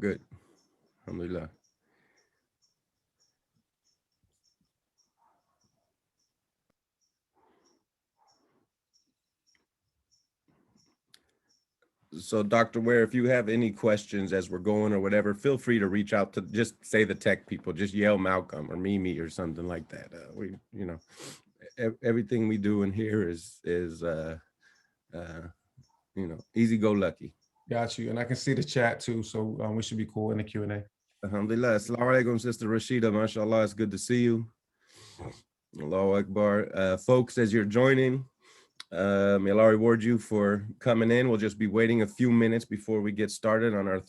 good. Alhamdulillah. So, Dr. Ware, if you have any questions as we're going or whatever, feel free to reach out to just say the tech people, just yell Malcolm or Mimi or something like that. Everything we do in here uh, easy go lucky. Got you. And I can see the chat too, so we should be cool in the Q&A. Alhamdulillah. Assalamu alaikum, Sister Rashida. MashaAllah, it's good to see you. Allahu Akbar. Folks, as you're joining, may Allah reward you for coming in. We'll just be waiting a few minutes before we get started on our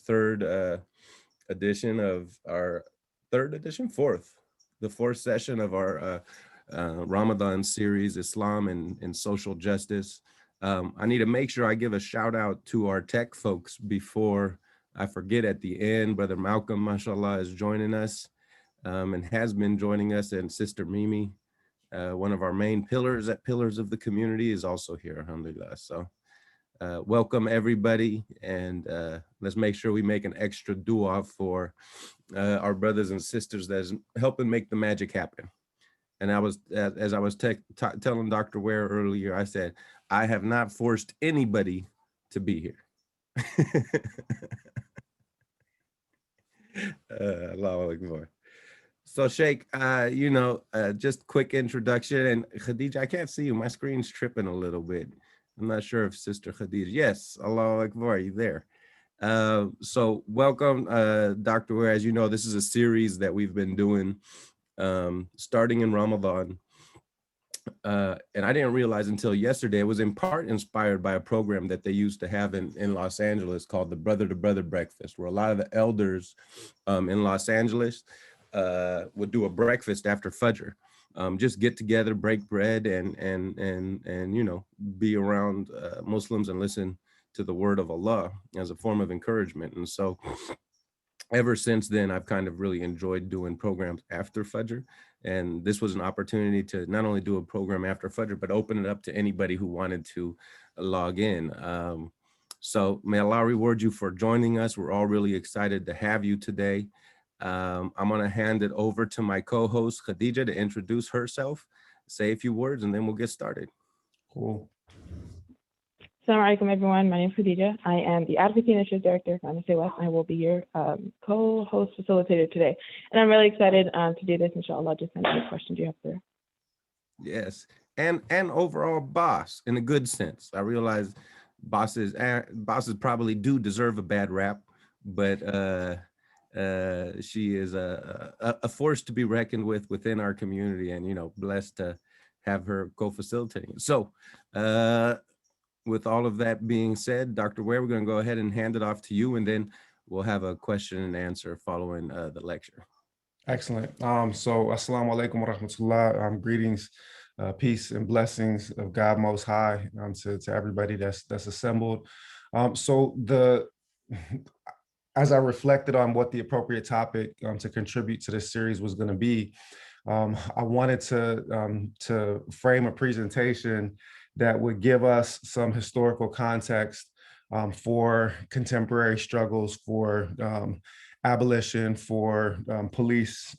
the fourth session of our Ramadan series, Islam and Social Justice. I need to make sure I give a shout out to our tech folks before I forget at the end. Brother Malcolm, mashallah, is joining us and has been joining us, and Sister Mimi, one of our main pillars of the community, is also here, alhamdulillah. So welcome everybody, and let's make sure we make an extra dua for our brothers and sisters that's helping make the magic happen. And I was, as I was telling Dr. Ware earlier, I said, I have not forced anybody to be here. Allahu Akbar. So Sheikh, just quick introduction. And Khadija, I can't see you. My screen's tripping a little bit. I'm not sure if Sister Khadija, yes, Allahu Akbar, you there. So welcome, Dr. Ware. As you know, this is a series that we've been doing starting in Ramadan. And I didn't realize until yesterday, it was in part inspired by a program that they used to have in Los Angeles called the Brother to Brother Breakfast, where a lot of the elders in Los Angeles would do a breakfast after Fajr. Just get together, break bread, and be around Muslims and listen to the word of Allah as a form of encouragement. And so ever since then, I've kind of really enjoyed doing programs after Fajr. And this was an opportunity to not only do a program after Fajr, but open it up to anybody who wanted to log in. So may Allah reward you for joining us. We're all really excited to have you today. I'm going to hand it over to my co-host, Khadija, to introduce herself, say a few words, and then we'll get started. Cool. Assalamu alaikum, everyone. My name is Khadija. I am the Advocacy Initiative Director for Amnesty West, and I will be your co-host facilitator today. And I'm really excited to do this, inshallah. Just any questions you have there. Yes, and overall boss in a good sense. I realize bosses probably do deserve a bad rap, but she is a force to be reckoned with within our community, and blessed to have her co-facilitating. So with all of that being said, Dr. Ware, we're going to go ahead and hand it off to you, and then we'll have a question and answer following the lecture. Excellent. So assalamu alaikum wa rahmatullah. Greetings, peace and blessings of God Most High to everybody that's assembled. As I reflected on what the appropriate topic to contribute to this series was going to be, I wanted to frame a presentation that would give us some historical context for contemporary struggles for abolition, for police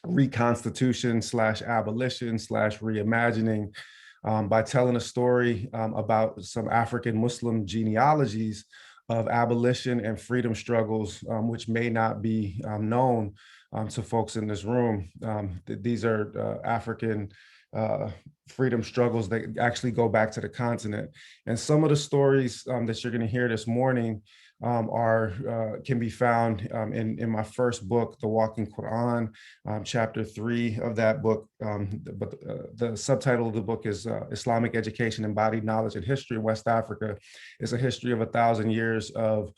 reconstitution / abolition / reimagining, by telling a story about some African Muslim genealogies of abolition and freedom struggles, which may not be known to folks in this room. These are African freedom struggles that actually go back to the continent. And some of the stories that you're going to hear this morning can be found in my first book, The Walking Quran, chapter 3 of that book. But the subtitle of the book is Islamic Education, Embodied Knowledge and History in West Africa. It's a history of 1,000 years of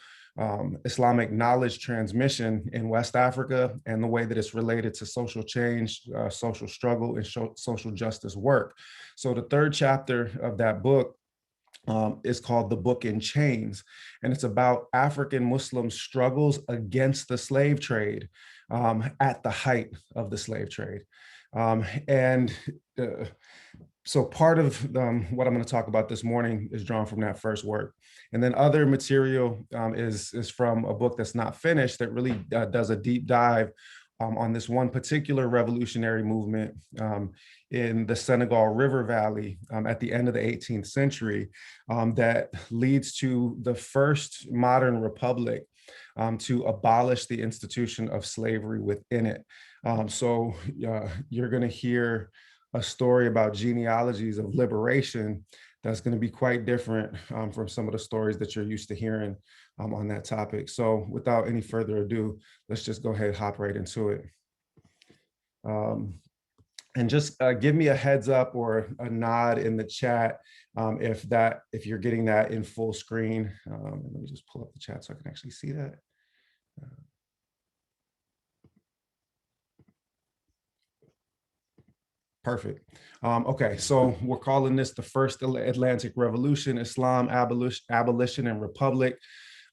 Islamic knowledge transmission in West Africa and the way that it's related to social change, social struggle, and social justice work. So the third chapter of that book is called The Book in Chains, and it's about African Muslim struggles against the slave trade at the height of the slave trade. So part of what I'm going to talk about this morning is drawn from that first work. And then other material is from a book that's not finished that really does a deep dive on this one particular revolutionary movement in the Senegal River Valley at the end of the 18th century that leads to the first modern republic to abolish the institution of slavery within it. So you're going to hear a story about genealogies of liberation that's going to be quite different from some of the stories that you're used to hearing on that topic. So without any further ado, let's just go ahead and hop right into it. And just give me a heads up or a nod in the chat if you're getting that in full screen. Let me just pull up the chat so I can actually see that. Perfect. Okay, so we're calling this the First Atlantic Revolution, Islam, Abolition, and Republic,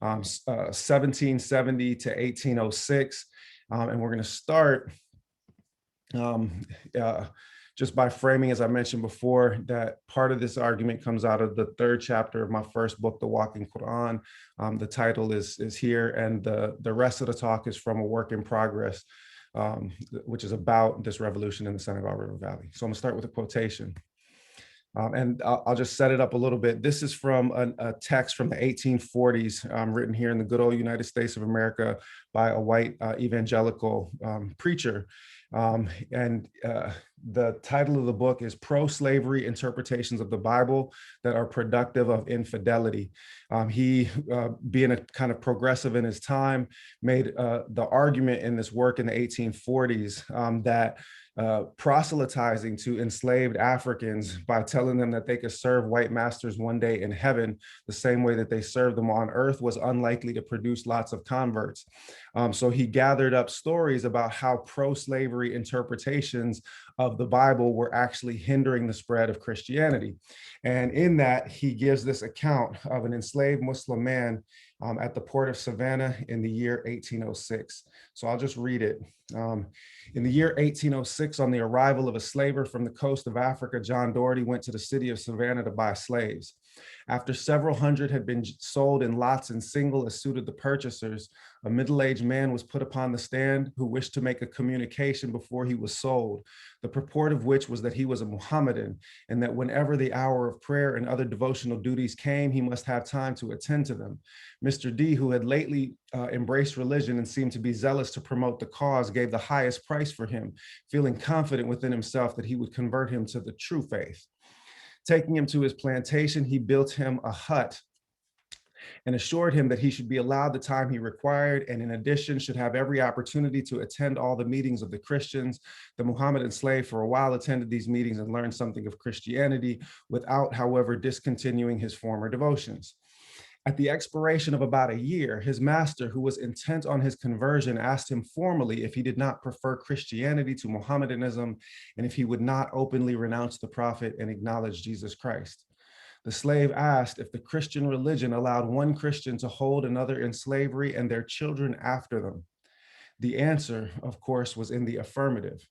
1770 to 1806. And we're going to start just by framing, as I mentioned before, that part of this argument comes out of the third chapter of my first book, The Walking Quran. The title is here, and the rest of the talk is from a work in progress, which is about this revolution in the Senegal River Valley. So I'm gonna start with a quotation. And I'll just set it up a little bit. This is from a text from the 1840s, written here in the good old United States of America by a white evangelical preacher. The title of the book is Pro-Slavery Interpretations of the Bible That Are Productive of Infidelity. He, being a kind of progressive in his time, made the argument in this work in the 1840s that proselytizing to enslaved Africans by telling them that they could serve white masters one day in heaven the same way that they served them on earth was unlikely to produce lots of converts. So he gathered up stories about how pro-slavery interpretations of the Bible were actually hindering the spread of Christianity. And in that, he gives this account of an enslaved Muslim man at the port of Savannah in the year 1806. So I'll just read it. In the year 1806, on the arrival of a slaver from the coast of Africa, John Doherty went to the city of Savannah to buy slaves. After several hundred had been sold in lots and single as suited the purchasers, a middle-aged man was put upon the stand who wished to make a communication before he was sold, the purport of which was that he was a Mohammedan, and that whenever the hour of prayer and other devotional duties came, he must have time to attend to them. Mr. D, who had lately embraced religion and seemed to be zealous to promote the cause, gave the highest price for him, feeling confident within himself that he would convert him to the true faith. Taking him to his plantation, he built him a hut and assured him that he should be allowed the time he required, and in addition should have every opportunity to attend all the meetings of the Christians. The Mohammedan slave for a while attended these meetings and learned something of Christianity without, however, discontinuing his former devotions. At the expiration of about a year, his master, who was intent on his conversion, asked him formally if he did not prefer Christianity to Mohammedanism and if he would not openly renounce the prophet and acknowledge Jesus Christ. The slave asked if the Christian religion allowed one Christian to hold another in slavery and their children after them. The answer, of course, was in the affirmative.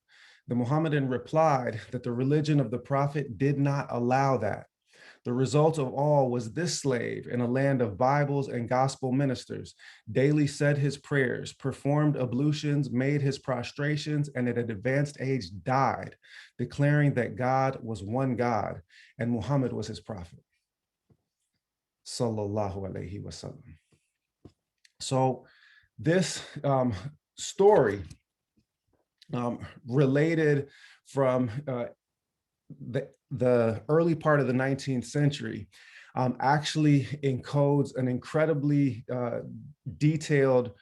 The Mohammedan replied that the religion of the prophet did not allow that. The result of all was this slave, in a land of Bibles and gospel ministers, daily said his prayers, performed ablutions, made his prostrations, and at an advanced age died, declaring that God was one God and Muhammad was his prophet. Sallallahu alaihi wasallam. So this story related from the early part of the 19th century actually encodes an incredibly detailed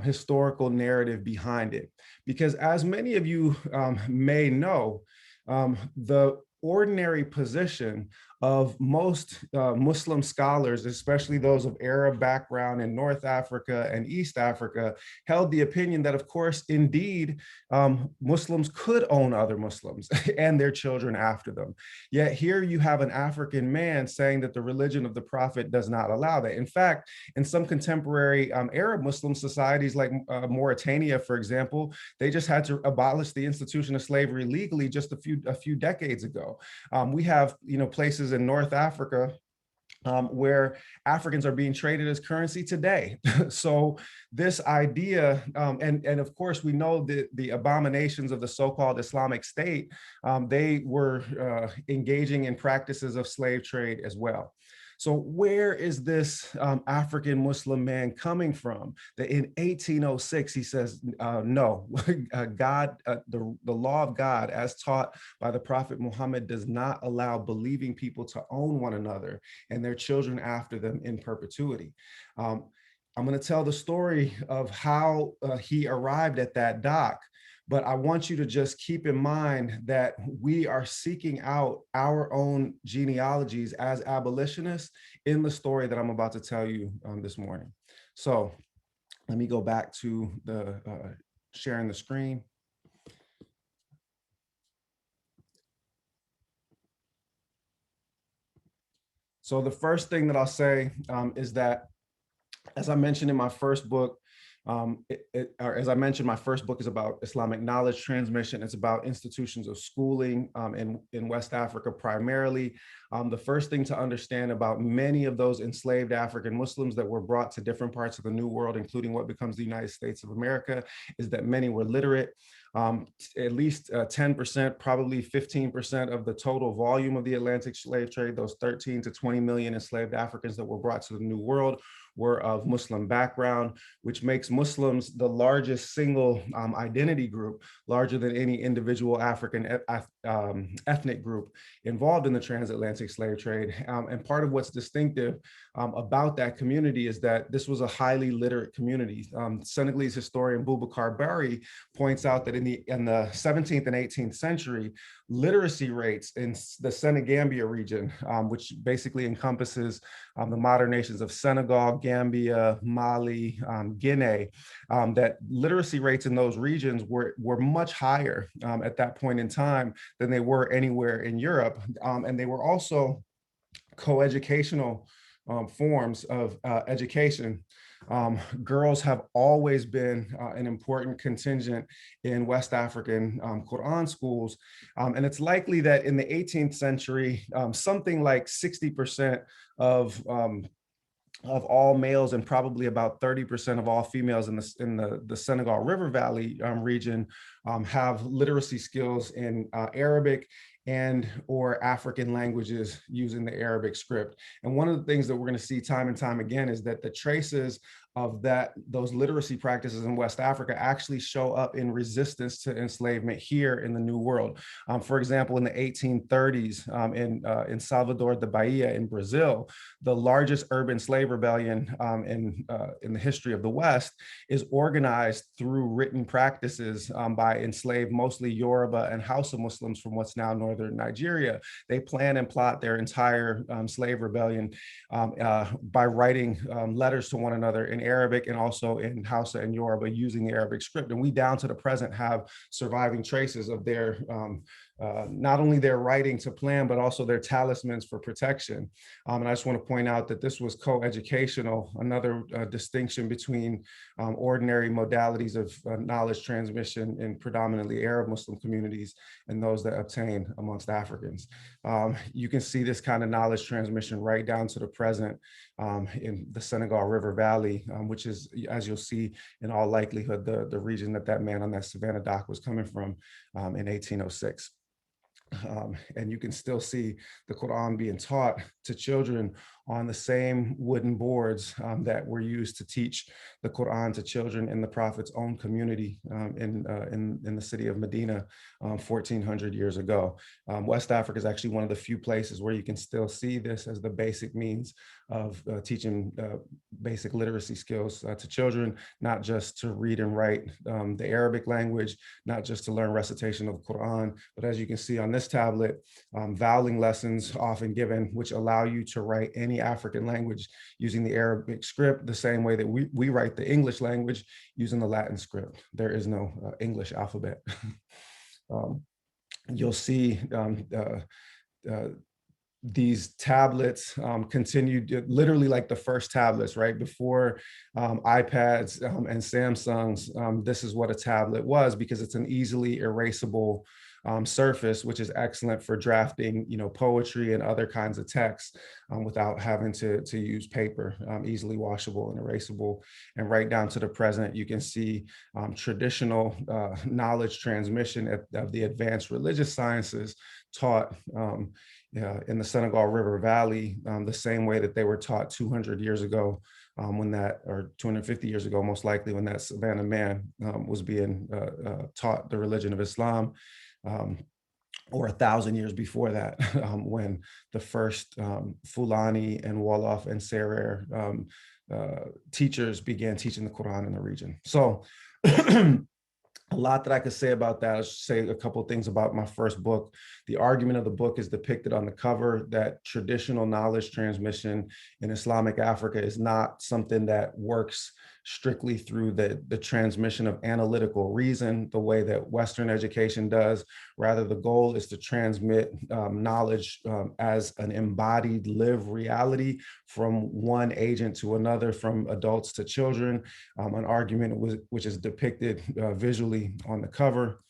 historical narrative behind it. Because as many of you may know, the ordinary position of most Muslim scholars, especially those of Arab background in North Africa and East Africa, held the opinion that, of course, indeed, Muslims could own other Muslims and their children after them. Yet here you have an African man saying that the religion of the Prophet does not allow that. In fact, in some contemporary Arab Muslim societies like Mauritania, for example, they just had to abolish the institution of slavery legally just a few decades ago. We have, places in North Africa where Africans are being traded as currency today. So this idea, and of course we know the abominations of the so-called Islamic State, they were engaging in practices of slave trade as well. So where is this African Muslim man coming from? That in 1806, he says, no, God, the law of God as taught by the Prophet Muhammad does not allow believing people to own one another and their children after them in perpetuity. I'm going to tell the story of how he arrived at that dock. But I want you to just keep in mind that we are seeking out our own genealogies as abolitionists in the story that I'm about to tell you this morning. So let me go back to the sharing the screen. So the first thing that I'll say is that, as I mentioned in my first book, as I mentioned, my first book is about Islamic knowledge transmission. It's about institutions of schooling in West Africa primarily. The first thing to understand about many of those enslaved African Muslims that were brought to different parts of the New World, including what becomes the United States of America, is that many were literate. At least 10%, probably 15% of the total volume of the Atlantic slave trade, those 13 to 20 million enslaved Africans that were brought to the New World, were of Muslim background, which makes Muslims the largest single identity group, larger than any individual African ethnic group involved in the transatlantic slave trade. And part of what's distinctive about that community is that this was a highly literate community. Senegalese historian Boubacar Bari points out that in the 17th and 18th century, literacy rates in the Senegambia region, which basically encompasses the modern nations of Senegal, Gambia, Mali, Guinea, that literacy rates in those regions were much higher at that point in time than they were anywhere in Europe. And they were also coeducational forms of education. Girls have always been an important contingent in West African Quran schools. And it's likely that in the 18th century, something like 60% of all males and probably about 30% of all females in the Senegal River Valley region have literacy skills in Arabic and or African languages using the Arabic script. And one of the things that we're going to see time and time again is that the traces of those literacy practices in West Africa actually show up in resistance to enslavement here in the New World. For example, in the 1830s in Salvador de Bahia in Brazil, the largest urban slave rebellion in the history of the West is organized through written practices by enslaved, mostly Yoruba and Hausa Muslims from what's now northern Nigeria. They plan and plot their entire slave rebellion by writing letters to one another in Arabic and also in Hausa and Yoruba using the Arabic script. And we down to the present have surviving traces of their not only their writing to plan, but also their talismans for protection. And I just want to point out that this was co-educational, another distinction between ordinary modalities of knowledge transmission in predominantly Arab Muslim communities and those that obtain amongst Africans. You can see this kind of knowledge transmission right down to the present in the Senegal River Valley, which is, as you'll see, in all likelihood, the region that man on that Savannah dock was coming from in 1806. And you can still see the Quran being taught to children on the same wooden boards that were used to teach the Quran to children in the Prophet's own community in the city of Medina 1400 years ago. West Africa is actually one of the few places where you can still see this as the basic means of teaching basic literacy skills to children, not just to read and write the Arabic language, not just to learn recitation of the Quran, but as you can see on this tablet, voweling lessons often given, which allow you to write any African language using the Arabic script, the same way that we write the English language using the Latin script. There is no English alphabet. You'll see these tablets continued literally like the first tablets, right? Before iPads and Samsungs, this is what a tablet was, because it's an easily erasable surface, which is excellent for drafting, poetry and other kinds of texts without having to use paper, easily washable and erasable. And right down to the present, you can see traditional knowledge transmission of the advanced religious sciences taught in the Senegal River Valley, the same way that they were taught 200 years ago, or 250 years ago, most likely, when that Savannah man was being taught the religion of Islam, or 1,000 years before that, when the first Fulani and Wolof and Serer teachers began teaching the Quran in the region. So a lot that I could say about that. I'll say a couple of things about my first book. The argument of the book is depicted on the cover, that traditional knowledge transmission in Islamic Africa is not something that works strictly through the transmission of analytical reason, the way that Western education does. Rather, the goal is to transmit knowledge as an embodied lived reality from one agent to another, from adults to children, an argument which is depicted visually on the cover.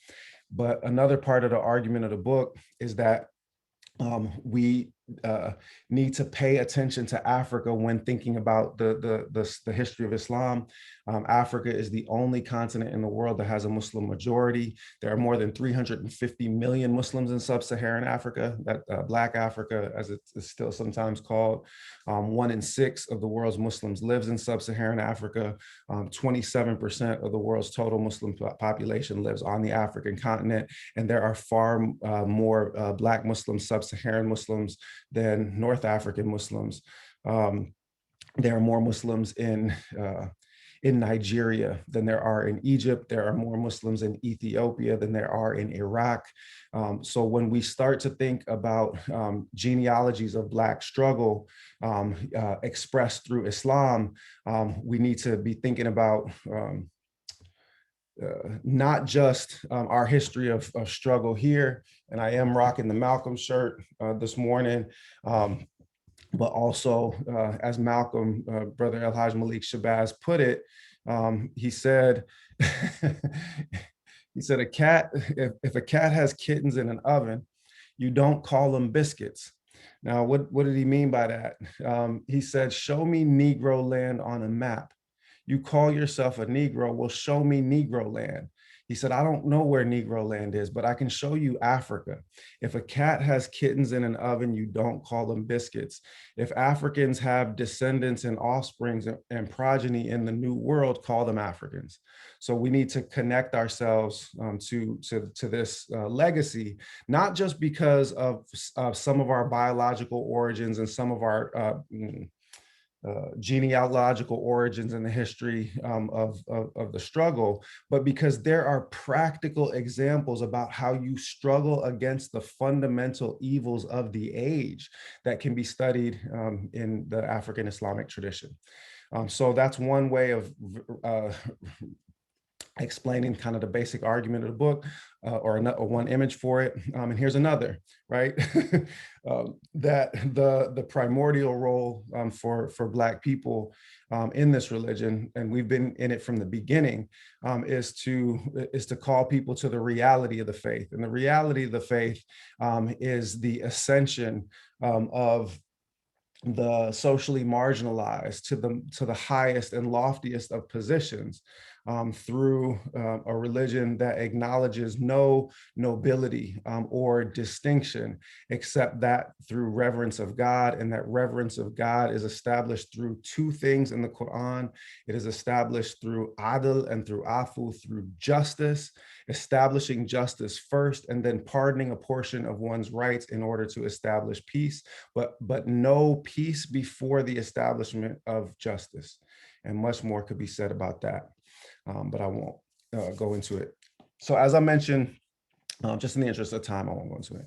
But another part of the argument of the book is that we need to pay attention to Africa when thinking about the history of Islam. Africa is the only continent in the world that has a Muslim majority. There are more than 350 million Muslims in sub-Saharan Africa, Black Africa, as it is still sometimes called. 1 in 6 of the world's Muslims lives in sub-Saharan Africa. 27% of the world's total Muslim population lives on the African continent. And there are far more Black Muslims, sub-Saharan Muslims, than North African Muslims. There are more Muslims in Nigeria than there are in Egypt. There are more Muslims in Ethiopia than there are in Iraq. So when we start to think about genealogies of Black struggle expressed through Islam, we need to be thinking about not just our history of struggle here. And I am rocking the Malcolm shirt this morning, but also as Malcolm, Brother Elhaj Malik Shabazz put it, he said, a cat, if a cat has kittens in an oven, you don't call them biscuits. Now, what did he mean by that? He said, show me Negro land on a map. You call yourself a Negro, well, show me Negro land. He said, I don't know where Negro land is, but I can show you Africa. If a cat has kittens in an oven, you don't call them biscuits. If Africans have descendants and offsprings and progeny in the New World, call them Africans. So we need to connect ourselves to this legacy, not just because of some of our biological origins and some of our genealogical origins in the history of the struggle, but because there are practical examples about how you struggle against the fundamental evils of the age that can be studied in the African Islamic tradition. So that's one way of explaining kind of the basic argument of the book, or one image for it. And here's another, right? That the primordial role for Black people in this religion, and we've been in it from the beginning, is to call people to the reality of the faith. And the reality of the faith is the ascension of the socially marginalized to the highest and loftiest of positions, through a religion that acknowledges no nobility or distinction, except that through reverence of God. And that reverence of God is established through two things in the Quran. It is established through adl and through afu, through justice, establishing justice first, and then pardoning a portion of one's rights in order to establish peace, but no peace before the establishment of justice. And much more could be said about that, but I won't go into it. So as I mentioned, Just in the interest of time, I won't go into it.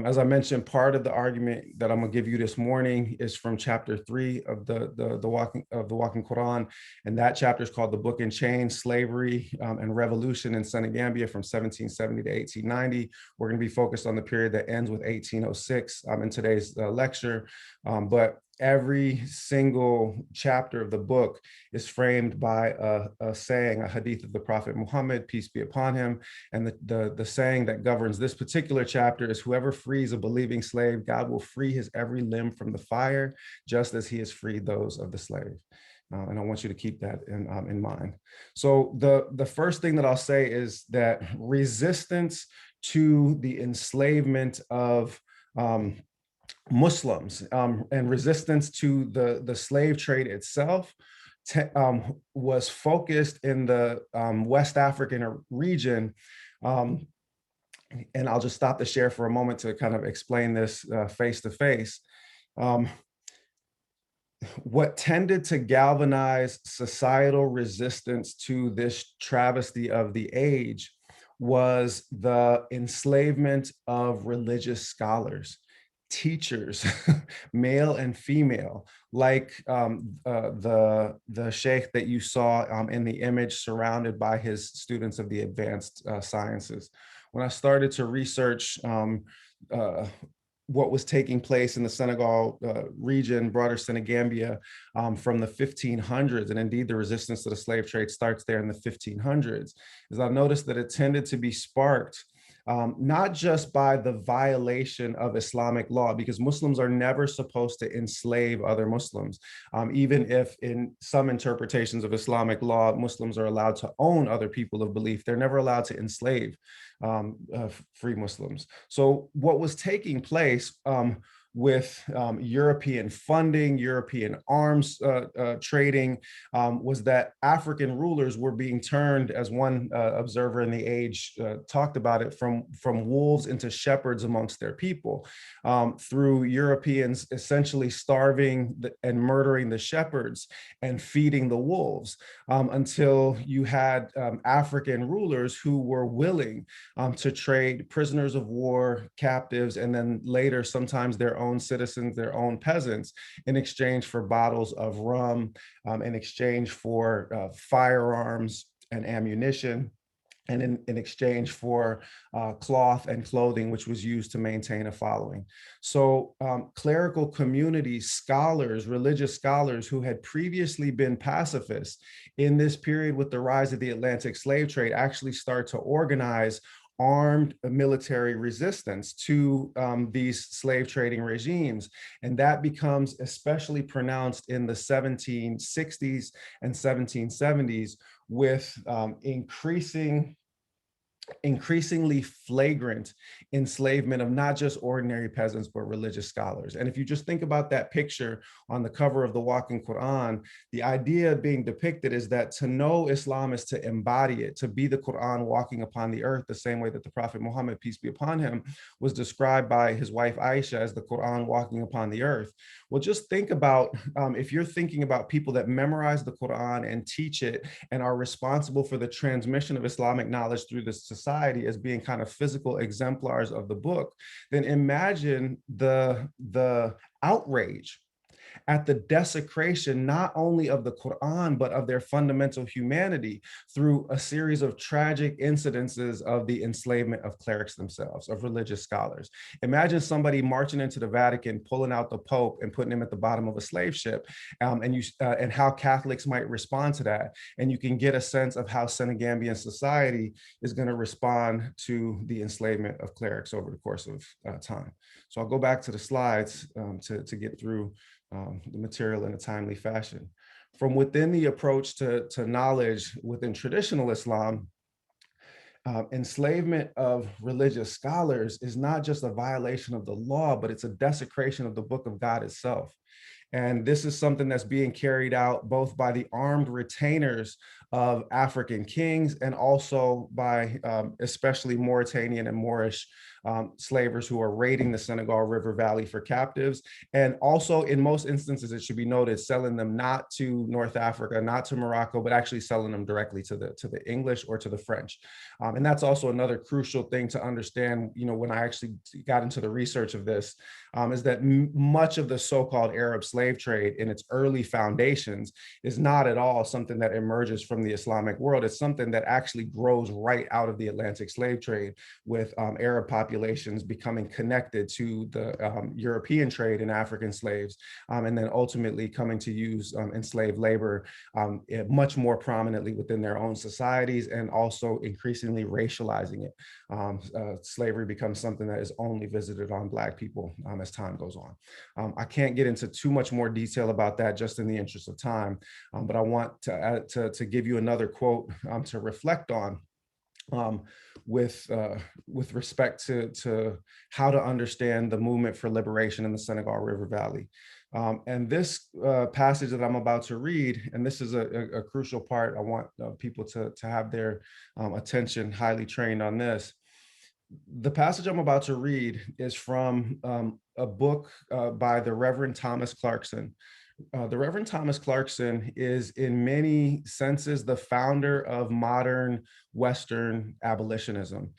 As I mentioned, part of the argument that I'm gonna give you this morning is from chapter 3 of the Walking Quran, and that chapter is called "The Book and Chain: Slavery and Revolution in Senegambia from 1770 to 1890." We're going to be focused on the period that ends with 1806 in today's lecture, but every single chapter of the book is framed by a saying, a hadith of the Prophet Muhammad, peace be upon him. And the saying that governs this particular chapter is, whoever frees a believing slave, God will free his every limb from the fire, just as he has freed those of the slave. And I want you to keep that in mind. So the first thing that I'll say is that resistance to the enslavement of Muslims and resistance to the slave trade itself was focused in the West African region. And I'll just stop the share for a moment to kind of explain this face to face. What tended to galvanize societal resistance to this travesty of the age was the enslavement of religious scholars, teachers, male and female, like the sheikh that you saw in the image, surrounded by his students of the advanced sciences. When I started to research what was taking place in the Senegal region, broader Senegambia, from the 1500s, and indeed the resistance to the slave trade starts there in the 1500s, is I noticed that it tended to be sparked not just by the violation of Islamic law, because Muslims are never supposed to enslave other Muslims. Even if in some interpretations of Islamic law, Muslims are allowed to own other people of belief, they're never allowed to enslave free Muslims. So what was taking place with European funding, European arms trading, was that African rulers were being turned, as one observer in the age talked about it, from wolves into shepherds amongst their people, through Europeans essentially starving and murdering the shepherds and feeding the wolves, until you had African rulers who were willing to trade prisoners of war, captives, and then later sometimes their own citizens, their own peasants, in exchange for bottles of rum, in exchange for firearms and ammunition, and in exchange for cloth and clothing, which was used to maintain a following. So clerical communities, scholars, religious scholars who had previously been pacifists in this period with the rise of the Atlantic slave trade actually start to organize armed military resistance to these slave trading regimes. And that becomes especially pronounced in the 1760s and 1770s with increasingly flagrant enslavement of not just ordinary peasants, but religious scholars. And if you just think about that picture on the cover of the Walking Quran, the idea being depicted is that to know Islam is to embody it, to be the Quran walking upon the earth, the same way that the Prophet Muhammad, peace be upon him, was described by his wife Aisha as the Quran walking upon the earth. Well, just think about, if you're thinking about people that memorize the Quran and teach it and are responsible for the transmission of Islamic knowledge through this society as being kind of physical exemplars of the book, then imagine the outrage at the desecration, not only of the Quran, but of their fundamental humanity through a series of tragic incidences of the enslavement of clerics themselves, of religious scholars. Imagine somebody marching into the Vatican, pulling out the Pope and putting him at the bottom of a slave ship, and how Catholics might respond to that. And you can get a sense of how Senegambian society is going to respond to the enslavement of clerics over the course of time. So I'll go back to the slides to get through the material in a timely fashion. From within the approach to knowledge within traditional Islam, enslavement of religious scholars is not just a violation of the law, but it's a desecration of the book of God itself. And this is something that's being carried out both by the armed retainers of African kings, and also by especially Mauritanian and Moorish slavers who are raiding the Senegal River Valley for captives. And also, in most instances, it should be noted, selling them not to North Africa, not to Morocco, but actually selling them directly to the English or to the French. And that's also another crucial thing to understand, when I actually got into the research of this, is that much of the so-called Arab slave trade in its early foundations is not at all something that emerges from the Islamic world. It's something that actually grows right out of the Atlantic slave trade, with Arab populations becoming connected to the European trade in African slaves, and then ultimately coming to use enslaved labor much more prominently within their own societies, and also increasingly racializing it. Slavery becomes something that is only visited on Black people as time goes on. I can't get into too much more detail about that just in the interest of time, but I want to give you another quote to reflect on, with respect to how to understand the movement for liberation in the Senegal River Valley. And this passage that I'm about to read, and this is a crucial part, I want people to have their attention highly trained on this. The passage I'm about to read is from a book by the Reverend Thomas Clarkson. The Reverend Thomas Clarkson is, in many senses, the founder of modern Western abolitionism.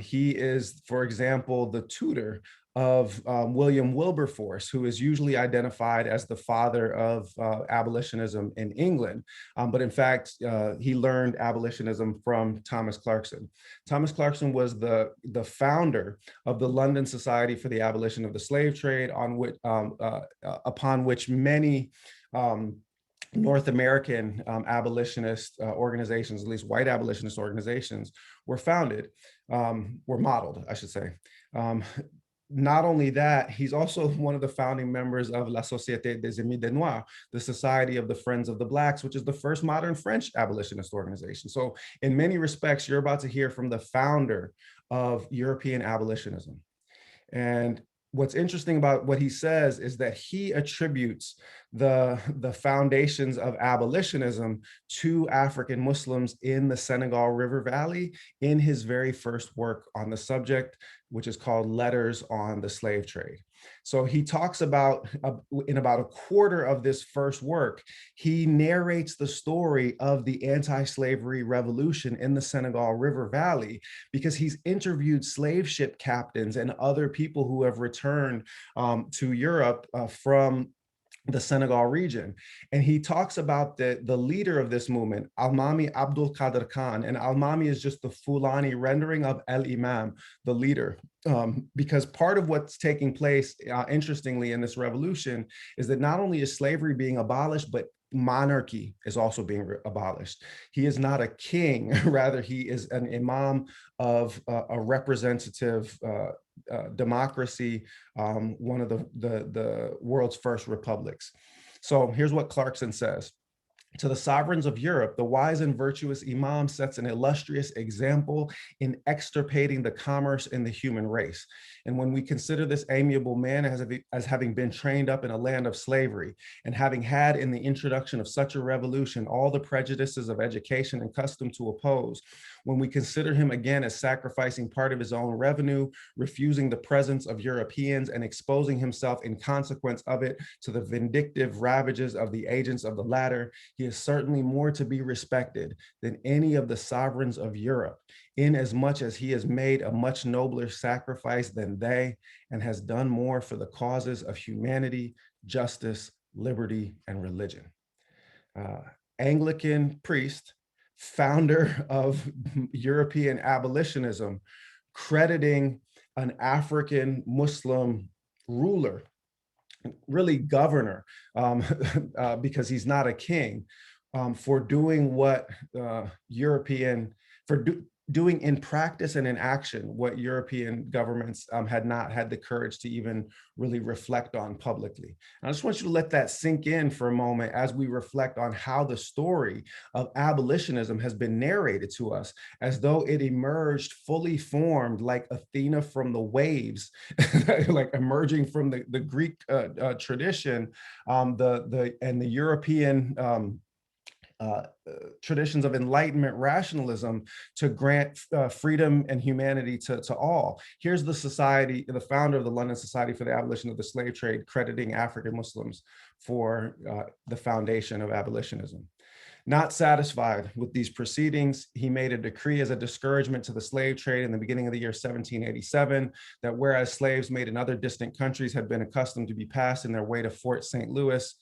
He is, for example, the tutor of William Wilberforce, who is usually identified as the father of abolitionism in England. But in fact, he learned abolitionism from Thomas Clarkson. Thomas Clarkson was the founder of the London Society for the Abolition of the Slave Trade, upon which many North American abolitionist organizations, at least white abolitionist organizations, were modeled, I should say. Not only that, he's also one of the founding members of La Société des Amis des Noirs, the Society of the Friends of the Blacks, which is the first modern French abolitionist organization. So in many respects, you're about to hear from the founder of European abolitionism. And what's interesting about what he says is that he attributes the foundations of abolitionism to African Muslims in the Senegal River Valley in his very first work on the subject, which is called Letters on the Slave Trade. So he talks about, in about a quarter of this first work, he narrates the story of the anti-slavery revolution in the Senegal River Valley, because he's interviewed slave ship captains and other people who have returned to Europe from the Senegal region. And he talks about the leader of this movement, Almami Abdul Qadir Khan. And Almami is just the Fulani rendering of El Imam, the leader. Because part of what's taking place, interestingly, in this revolution is that not only is slavery being abolished, but monarchy is also being abolished. He is not a king, rather he is an imam of a representative democracy, one of the world's first republics. So here's what Clarkson says. To the sovereigns of Europe, the wise and virtuous imam sets an illustrious example in extirpating the commerce in the human race. And when we consider this amiable man as having been trained up in a land of slavery, and having had in the introduction of such a revolution all the prejudices of education and custom to oppose, when we consider him again as sacrificing part of his own revenue, refusing the presence of Europeans, and exposing himself in consequence of it to the vindictive ravages of the agents of the latter, he is certainly more to be respected than any of the sovereigns of Europe, inasmuch as he has made a much nobler sacrifice than they, and has done more for the causes of humanity, justice, liberty, and religion. Anglican priest, founder of European abolitionism, crediting an African Muslim ruler, really governor, because he's not a king, for doing what doing in practice and in action what European governments had not had the courage to even really reflect on publicly. And I just want you to let that sink in for a moment as we reflect on how the story of abolitionism has been narrated to us, as though it emerged fully formed like Athena from the waves, like emerging from the Greek tradition, and the European traditions of Enlightenment rationalism to grant freedom and humanity to all. Here's the society, the founder of the London Society for the Abolition of the Slave Trade, crediting African Muslims for the foundation of abolitionism. Not satisfied with these proceedings, he made a decree as a discouragement to the slave trade in the beginning of the year 1787, that whereas slaves made in other distant countries had been accustomed to be passed in their way to Fort St. Louis,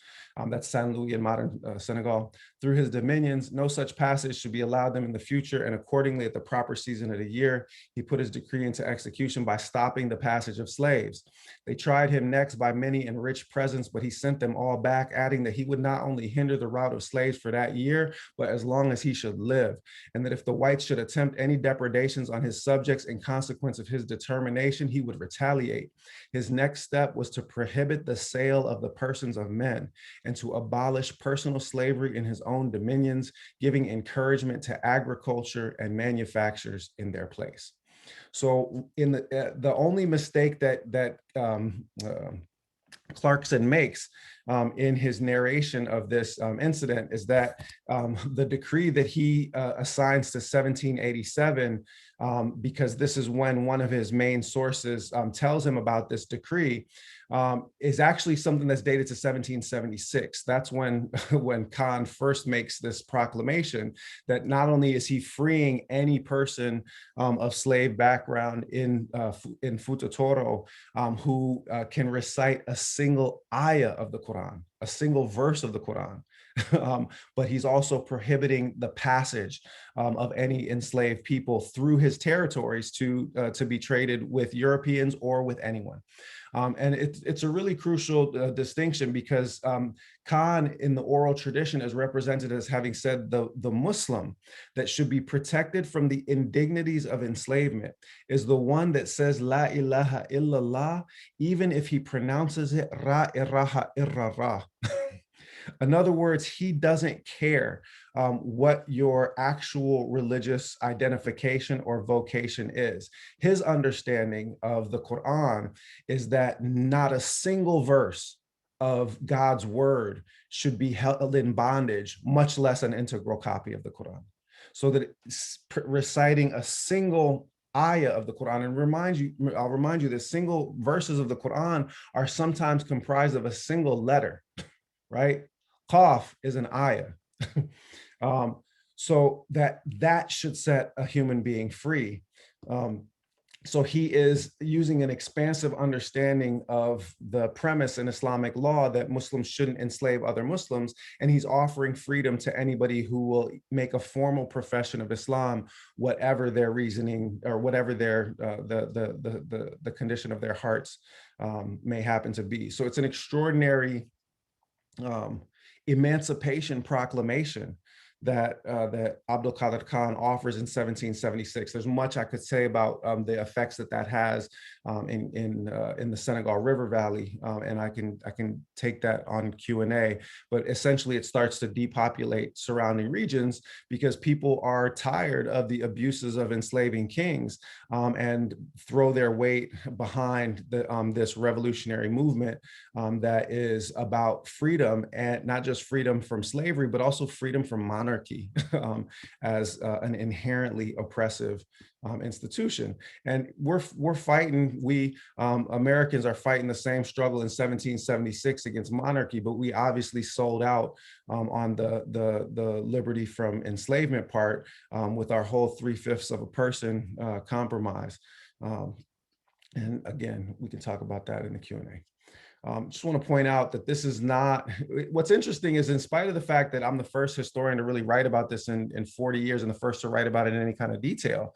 that's Saint Louis in modern Senegal, through his dominions, no such passage should be allowed them in the future, and accordingly at the proper season of the year, he put his decree into execution by stopping the passage of slaves. They tried him next by many and rich presents, but he sent them all back, adding that he would not only hinder the route of slaves for that year, but as long as he should live, and that if the whites should attempt any depredations on his subjects in consequence of his determination, he would retaliate. His next step was to prohibit the sale of the persons of men and to abolish personal slavery in his own dominions, giving encouragement to agriculture and manufactures in their place. So in the only mistake that Clarkson makes in his narration of this incident is that the decree that he assigns to 1787, because this is when one of his main sources tells him about this decree, is actually something that's dated to 1776. That's when Khan first makes this proclamation that not only is he freeing any person of slave background in Futa Toro who can recite a single ayah of the Quran, a single verse of the Quran, but he's also prohibiting the passage of any enslaved people through his territories to be traded with Europeans or with anyone. And it's a really crucial distinction because Khan in the oral tradition is represented as having said the Muslim that should be protected from the indignities of enslavement is the one that says La ilaha illallah, even if he pronounces it Ra iraha irra. In other words, he doesn't care what your actual religious identification or vocation is. His understanding of the Quran is that not a single verse of God's word should be held in bondage, much less an integral copy of the Quran. So that reciting a single ayah of the Quran, and I'll remind you that single verses of the Quran are sometimes comprised of a single letter, right? Qaf is an ayah. So that should set a human being free. So he is using an expansive understanding of the premise in Islamic law that Muslims shouldn't enslave other Muslims, and he's offering freedom to anybody who will make a formal profession of Islam, whatever their reasoning or whatever their the condition of their hearts may happen to be. So it's an extraordinary emancipation proclamation that Abdul Qadir Khan offers in 1776. There's much I could say about the effects that has in the Senegal River Valley, and I can take that on Q&A. But essentially, it starts to depopulate surrounding regions because people are tired of the abuses of enslaving kings and throw their weight behind this revolutionary movement that is about freedom, and not just freedom from slavery, but also freedom from monarchy as an inherently oppressive institution. And we're fighting, Americans are fighting the same struggle in 1776 against monarchy, but we obviously sold out on the liberty from enslavement part with our whole 3/5 of a person compromise. And again, we can talk about that in the Q&A. Just want to point out that this is not, what's interesting is in spite of the fact that I'm the first historian to really write about this in 40 years and the first to write about it in any kind of detail,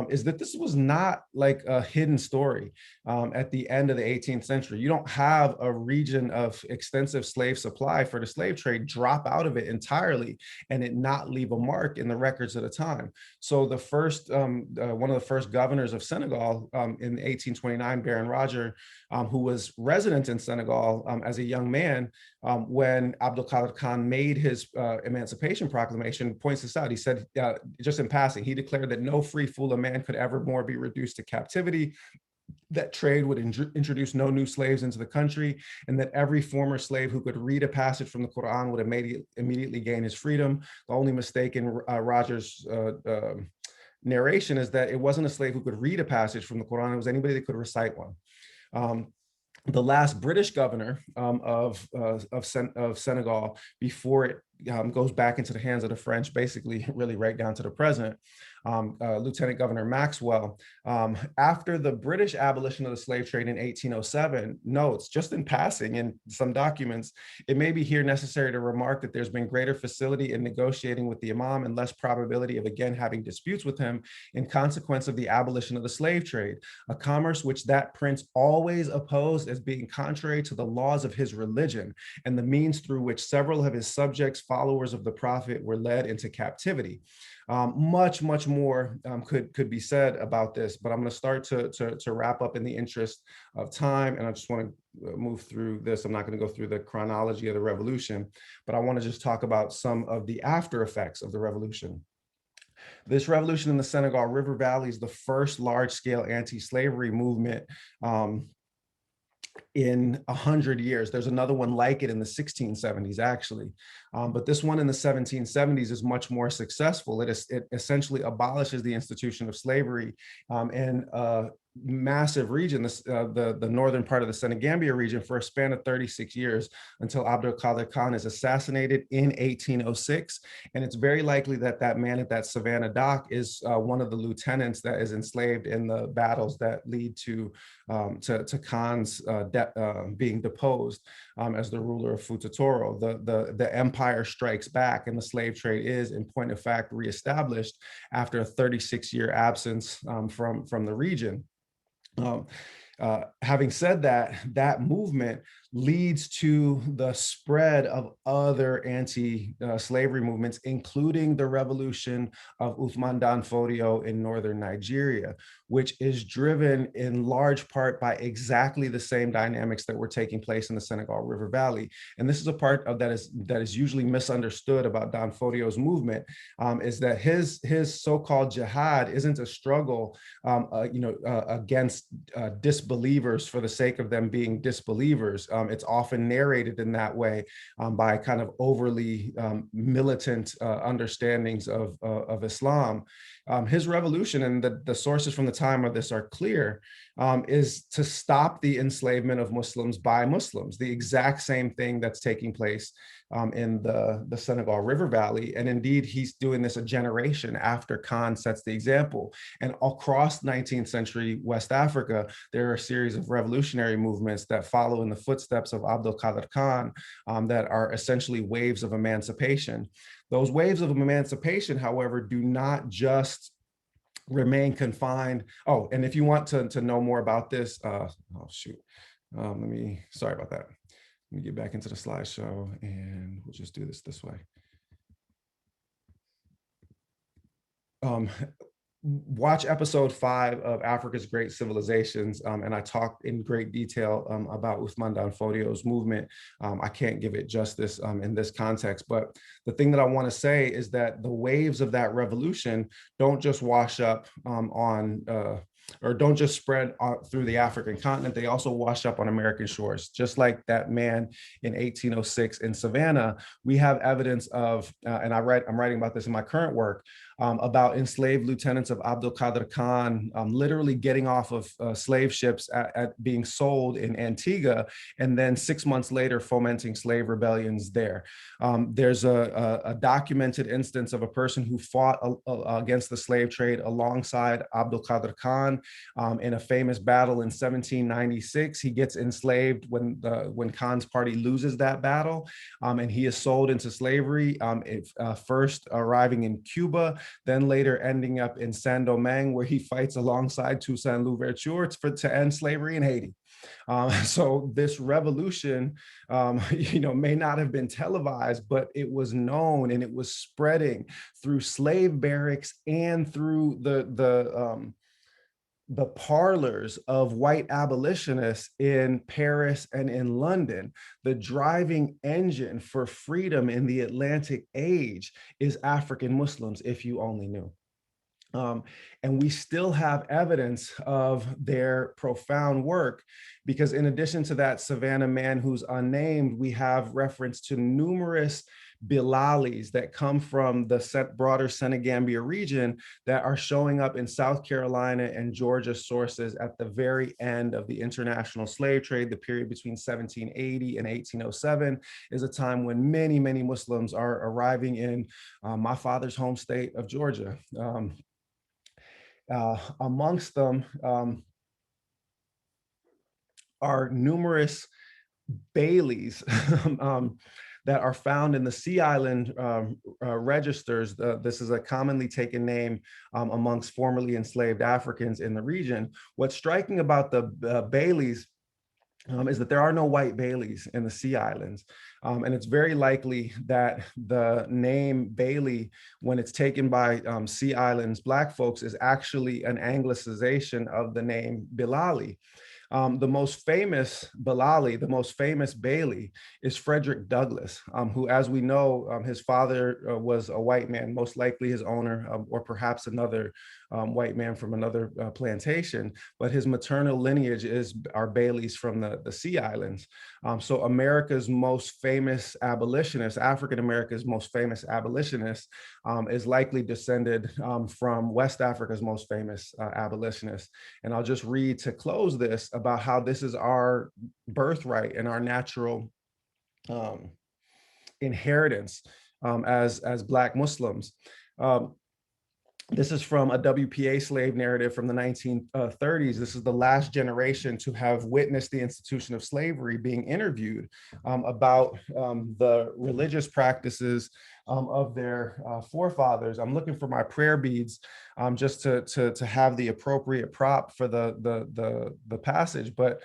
is that this was not like a hidden story at the end of the 18th century. You don't have a region of extensive slave supply for the slave trade drop out of it entirely and it not leave a mark in the records at the time. So the first, one of the first governors of Senegal in 1829, Baron Roger, who was resident in Senegal as a young man, when Abdul Qadir Khan made his Emancipation Proclamation, points this out. He said, just in passing, he declared that no free fool of man could ever more be reduced to captivity, that trade would introduce no new slaves into the country, and that every former slave who could read a passage from the Quran would immediately gain his freedom. The only mistake in Roger's narration is that it wasn't a slave who could read a passage from the Quran, it was anybody that could recite one. The last British governor of Senegal, before it goes back into the hands of the French, basically really right down to the present, Lieutenant Governor Maxwell, after the British abolition of the slave trade in 1807, notes, just in passing in some documents, it may be here necessary to remark that there's been greater facility in negotiating with the Imam and less probability of again having disputes with him in consequence of the abolition of the slave trade, a commerce which that prince always opposed as being contrary to the laws of his religion and the means through which several of his subjects, followers of the Prophet, were led into captivity. Much more could be said about this, but I'm going to start to wrap up in the interest of time. And I just want to move through this. I'm not going to go through the chronology of the revolution, but I want to just talk about some of the after effects of the revolution. This revolution in the Senegal River Valley is the first large-scale anti-slavery movement in 100 years. There's another one like it in the 1670s, actually. But this one in the 1770s is much more successful. It essentially abolishes the institution of slavery in a massive region, the northern part of the Senegambia region, for a span of 36 years until Abdul Qadir Khan is assassinated in 1806. And it's very likely that that man at that Savannah dock is one of the lieutenants that is enslaved in the battles that lead to Khan's being deposed as the ruler of Futa Toro. The empire strikes back, and the slave trade is, in point of fact, reestablished after a 36-year absence from the region. Having said that, that movement leads to the spread of other anti-slavery movements, including the revolution of Uthman Dan Fodio in northern Nigeria, which is driven in large part by exactly the same dynamics that were taking place in the Senegal River Valley. And this is a part of that is usually misunderstood about Dan Fodio's movement, is that his so-called jihad isn't a struggle against disbelievers for the sake of them being disbelievers. It's often narrated in that way by kind of overly militant understandings of Islam. His revolution, and the sources from the time of this are clear, is to stop the enslavement of Muslims by Muslims, the exact same thing that's taking place in the Senegal River Valley. And indeed, he's doing this a generation after Khan sets the example. And across 19th century West Africa, there are a series of revolutionary movements that follow in the footsteps of Abdul Qadir Khan that are essentially waves of emancipation. Those waves of emancipation, however, do not just remain confined. Oh, and if you want to know more about this, sorry about that. Let me get back into the slideshow and we'll just do this way. Watch episode 5 of Africa's Great Civilizations, and I talked in great detail about Uthman Dan Fodio's movement. I can't give it justice in this context, but the thing that I want to say is that the waves of that revolution don't just wash up or don't just spread through the African continent, they also wash up on American shores. Just like that man in 1806 in Savannah, we have evidence of, and I'm writing about this in my current work, about enslaved lieutenants of Abdul Qadir Khan literally getting off of slave ships at being sold in Antigua, and then 6 months later fomenting slave rebellions there. There's a documented instance of a person who fought against the slave trade alongside Abdul Qadir Khan in a famous battle in 1796. He gets enslaved when Khan's party loses that battle, and he is sold into slavery, first arriving in Cuba, then later ending up in Saint-Domingue, where he fights alongside Toussaint Louverture to end slavery in Haiti. So this revolution, may not have been televised, but it was known and it was spreading through slave barracks and through the parlors of white abolitionists in Paris and in London. The driving engine for freedom in the Atlantic age is African Muslims, if you only knew. And we still have evidence of their profound work, because in addition to that Savannah man who's unnamed, we have reference to numerous Bilalis that come from the broader Senegambia region that are showing up in South Carolina and Georgia sources at the very end of the international slave trade. The period between 1780 and 1807 is a time when many, many Muslims are arriving in my father's home state of Georgia. Amongst them are numerous Baileys that are found in the Sea Island registers. This is a commonly taken name amongst formerly enslaved Africans in the region. What's striking about the Baileys is that there are no white Baileys in the Sea Islands. And it's very likely that the name Bailey, when it's taken by Sea Islands Black folks, is actually an anglicization of the name Bilali. The most famous Bilali, the most famous Bailey, is Frederick Douglass, who, as we know, his father was a white man, most likely his owner, or perhaps another white man from another plantation, but his maternal lineage are Baileys from the Sea Islands. So America's most famous abolitionist, African America's most famous abolitionist, is likely descended from West Africa's most famous abolitionist. And I'll just read to close this about how this is our birthright and our natural inheritance as Black Muslims. This is from a WPA slave narrative from the 1930s. This is the last generation to have witnessed the institution of slavery being interviewed about the religious practices of their forefathers. I'm looking for my prayer beads just to have the appropriate prop for the passage, but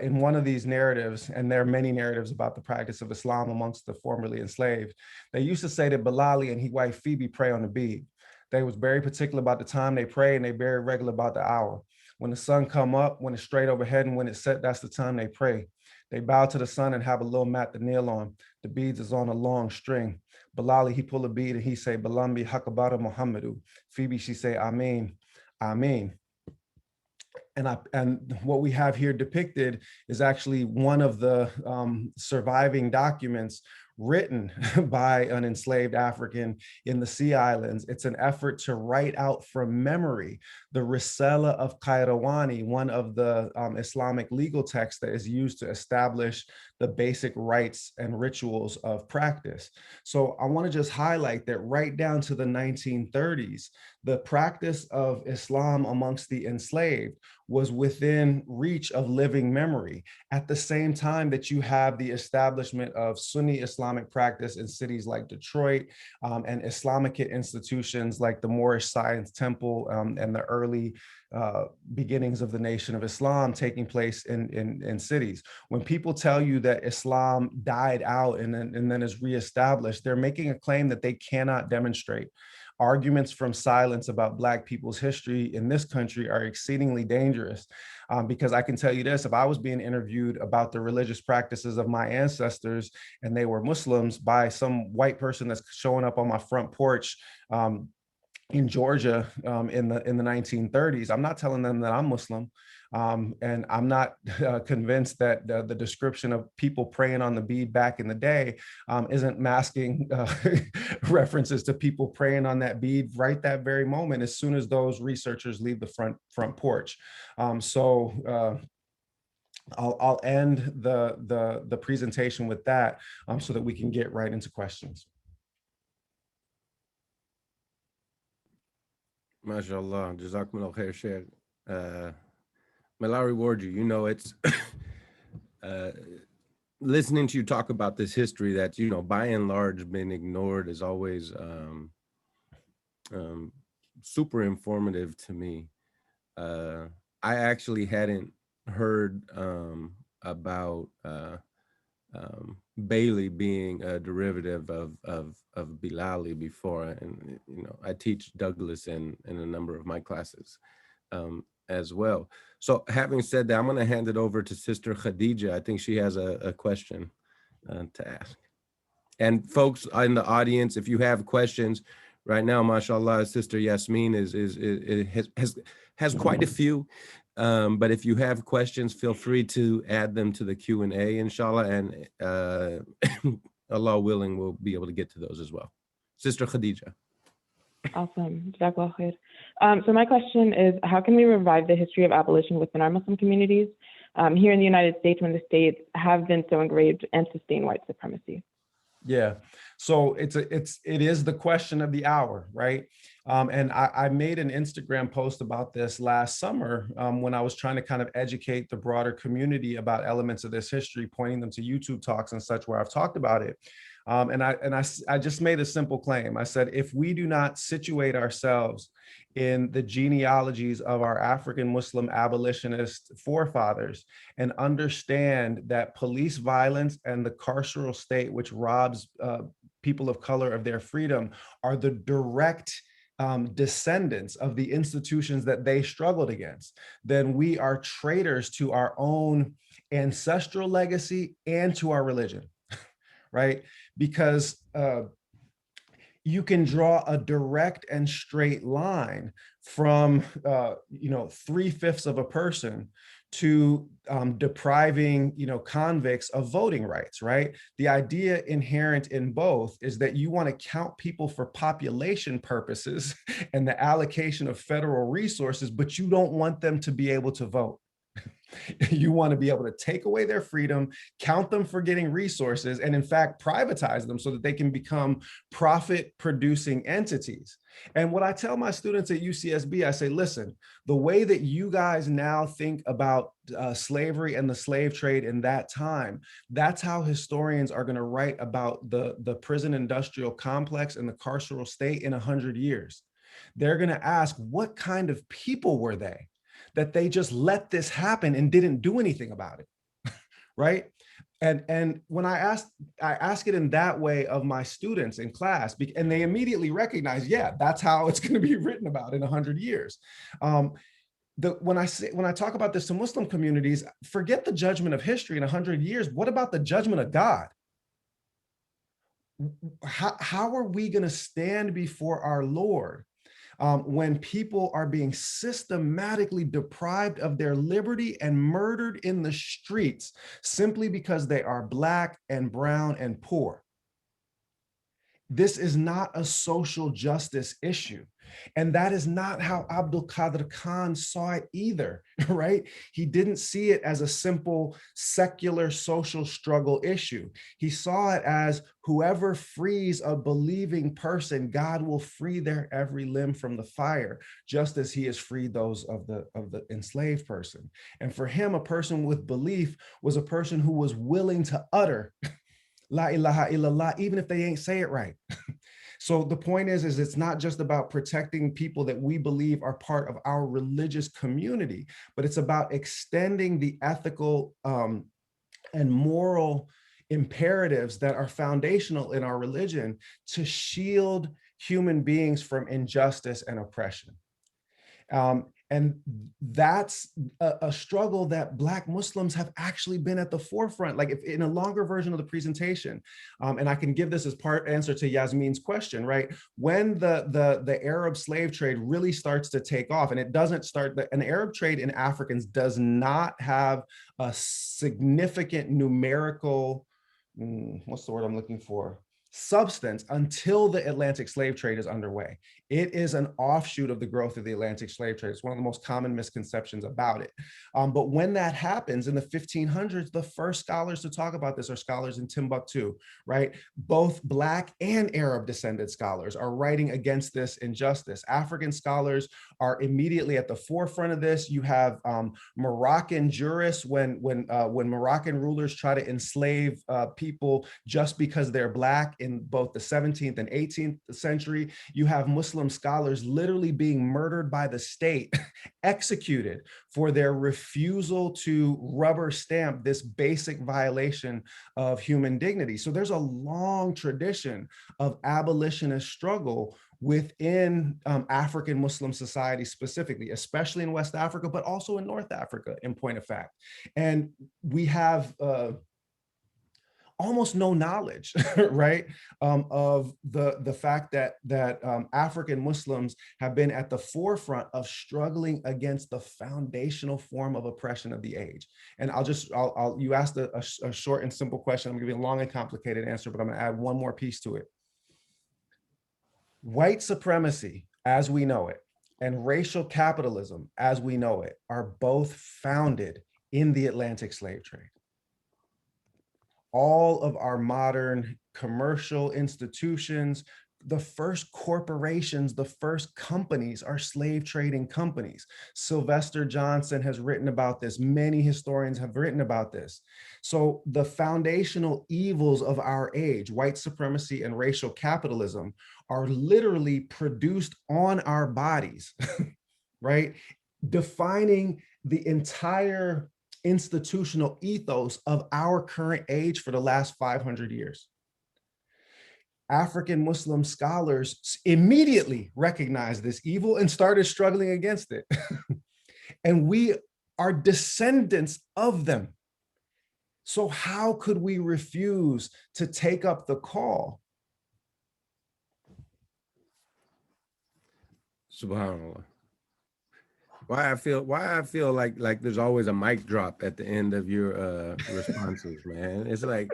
in one of these narratives, and there are many narratives about the practice of Islam amongst the formerly enslaved, they used to say that Bilali and his wife Phoebe pray on the bead. They was very particular about the time they pray, and they very regular about the hour. When the sun come up, when it's straight overhead, and when it's set, that's the time they pray. They bow to the sun and have a little mat to kneel on. The beads is on a long string. Bilali, he pull a bead and he say, Balambi Hakabara Muhammadu. Phoebe, she say, Amen, Amen. And what we have here depicted is actually one of the surviving documents written by an enslaved African in the Sea Islands. It's an effort to write out from memory the Risala of Qayrawani, one of the Islamic legal texts that is used to establish the basic rites and rituals of practice. So I want to just highlight that right down to the 1930s, the practice of Islam amongst the enslaved was within reach of living memory, at the same time that you have the establishment of Sunni Islamic practice in cities like Detroit and Islamic institutions like the Moorish Science Temple and the early beginnings of the Nation of Islam taking place in cities. When people tell you that Islam died out and then is reestablished, they're making a claim that they cannot demonstrate. Arguments from silence about Black people's history in this country are exceedingly dangerous because I can tell you this, if I was being interviewed about the religious practices of my ancestors and they were Muslims by some white person that's showing up on my front porch in Georgia in the 1930s, I'm not telling them that I'm Muslim. And I'm not convinced that the description of people praying on the bead back in the day isn't masking references to people praying on that bead right that very moment as soon as those researchers leave the front porch. So I'll end the presentation with that so that we can get right into questions. MashaAllah, Jazakumullah khair, Sheikh. May Allah reward you. You know, it's listening to you talk about this history that's, you know, by and large been ignored is always super informative to me. I actually hadn't heard about Bailey being a derivative of Bilali before, and you know, I teach Douglas in a number of my classes as well. So having said that, I'm going to hand it over to Sister Khadija. I think she has a question to ask. And folks in the audience, if you have questions, right now, mashallah, Sister Yasmin has quite a few. But if you have questions, feel free to add them to the Q&A, inshallah, and Allah willing, we'll be able to get to those as well. Sister Khadija. Awesome. Jazakallah khair. So my question is, how can we revive the history of abolition within our Muslim communities here in the United States when the states have been so engraved and sustain white supremacy? Yeah, so it is the question of the hour, right? And I made an Instagram post about this last summer when I was trying to kind of educate the broader community about elements of this history, pointing them to YouTube talks and such where I've talked about it. And I just made a simple claim. I said, if we do not situate ourselves in the genealogies of our African Muslim abolitionist forefathers and understand that police violence and the carceral state, which robs people of color of their freedom, are the direct descendants of the institutions that they struggled against, then we are traitors to our own ancestral legacy and to our religion, right? Because you can draw a direct and straight line from 3/5 of a person to depriving convicts of voting rights, right? The idea inherent in both is that you want to count people for population purposes and the allocation of federal resources, but you don't want them to be able to vote. You want to be able to take away their freedom, count them for getting resources, and in fact, privatize them so that they can become profit-producing entities. And what I tell my students at UCSB, I say, listen, the way that you guys now think about slavery and the slave trade in that time, that's how historians are going to write about the prison industrial complex and the carceral state in 100 years. They're going to ask, what kind of people were they that they just let this happen and didn't do anything about it, right? And when I ask it in that way of my students in class, and they immediately recognize, yeah, that's how it's going to be written about in 100 years. When I talk about this to Muslim communities, forget the judgment of history in 100 years. What about the judgment of God? How are we going to stand before our Lord when people are being systematically deprived of their liberty and murdered in the streets simply because they are Black and brown and poor? This is not a social justice issue. And that is not how Abdul Qadir Khan saw it either, right? He didn't see it as a simple secular social struggle issue. He saw it as whoever frees a believing person, God will free their every limb from the fire, just as he has freed those of the enslaved person. And for him, a person with belief was a person who was willing to utter La ilaha illallah, even if they ain't say it right. So the point is it's not just about protecting people that we believe are part of our religious community, but it's about extending the ethical and moral imperatives that are foundational in our religion to shield human beings from injustice and oppression. And that's a struggle that Black Muslims have actually been at the forefront. Like if in a longer version of the presentation, and I can give this as part answer to Yasmin's question, right? When the Arab slave trade really starts to take off, and it doesn't start, an Arab trade in Africans does not have a significant numerical, what's the word I'm looking for? Substance until the Atlantic slave trade is underway. It is an offshoot of the growth of the Atlantic slave trade. It's one of the most common misconceptions about it. But when that happens in the 1500s, the first scholars to talk about this are scholars in Timbuktu, right? Both Black and Arab descended scholars are writing against this injustice. African scholars are immediately at the forefront of this. You have Moroccan jurists when Moroccan rulers try to enslave people just because they're Black in both the 17th and 18th century. You have Muslim scholars literally being murdered by the state, executed for their refusal to rubber stamp this basic violation of human dignity. So there's a long tradition of abolitionist struggle within African Muslim society specifically, especially in West Africa, but also in North Africa, in point of fact. And we have almost no knowledge, right, of the fact that African Muslims have been at the forefront of struggling against the foundational form of oppression of the age. And you asked a short and simple question. I'm gonna give you a long and complicated answer, but I'm gonna add one more piece to it. White supremacy, as we know it, and racial capitalism, as we know it, are both founded in the Atlantic slave trade. All of our modern commercial institutions, the first corporations, the first companies are slave trading companies. Sylvester Johnson has written about this. Many historians have written about this. So the foundational evils of our age, white supremacy and racial capitalism, are literally produced on our bodies, right? Defining the entire institutional ethos of our current age for the last 500 years. African Muslim scholars immediately recognized this evil and started struggling against it. And we are descendants of them. So how could we refuse to take up the call? SubhanAllah. Why I feel like there's always a mic drop at the end of your responses, man. It's like,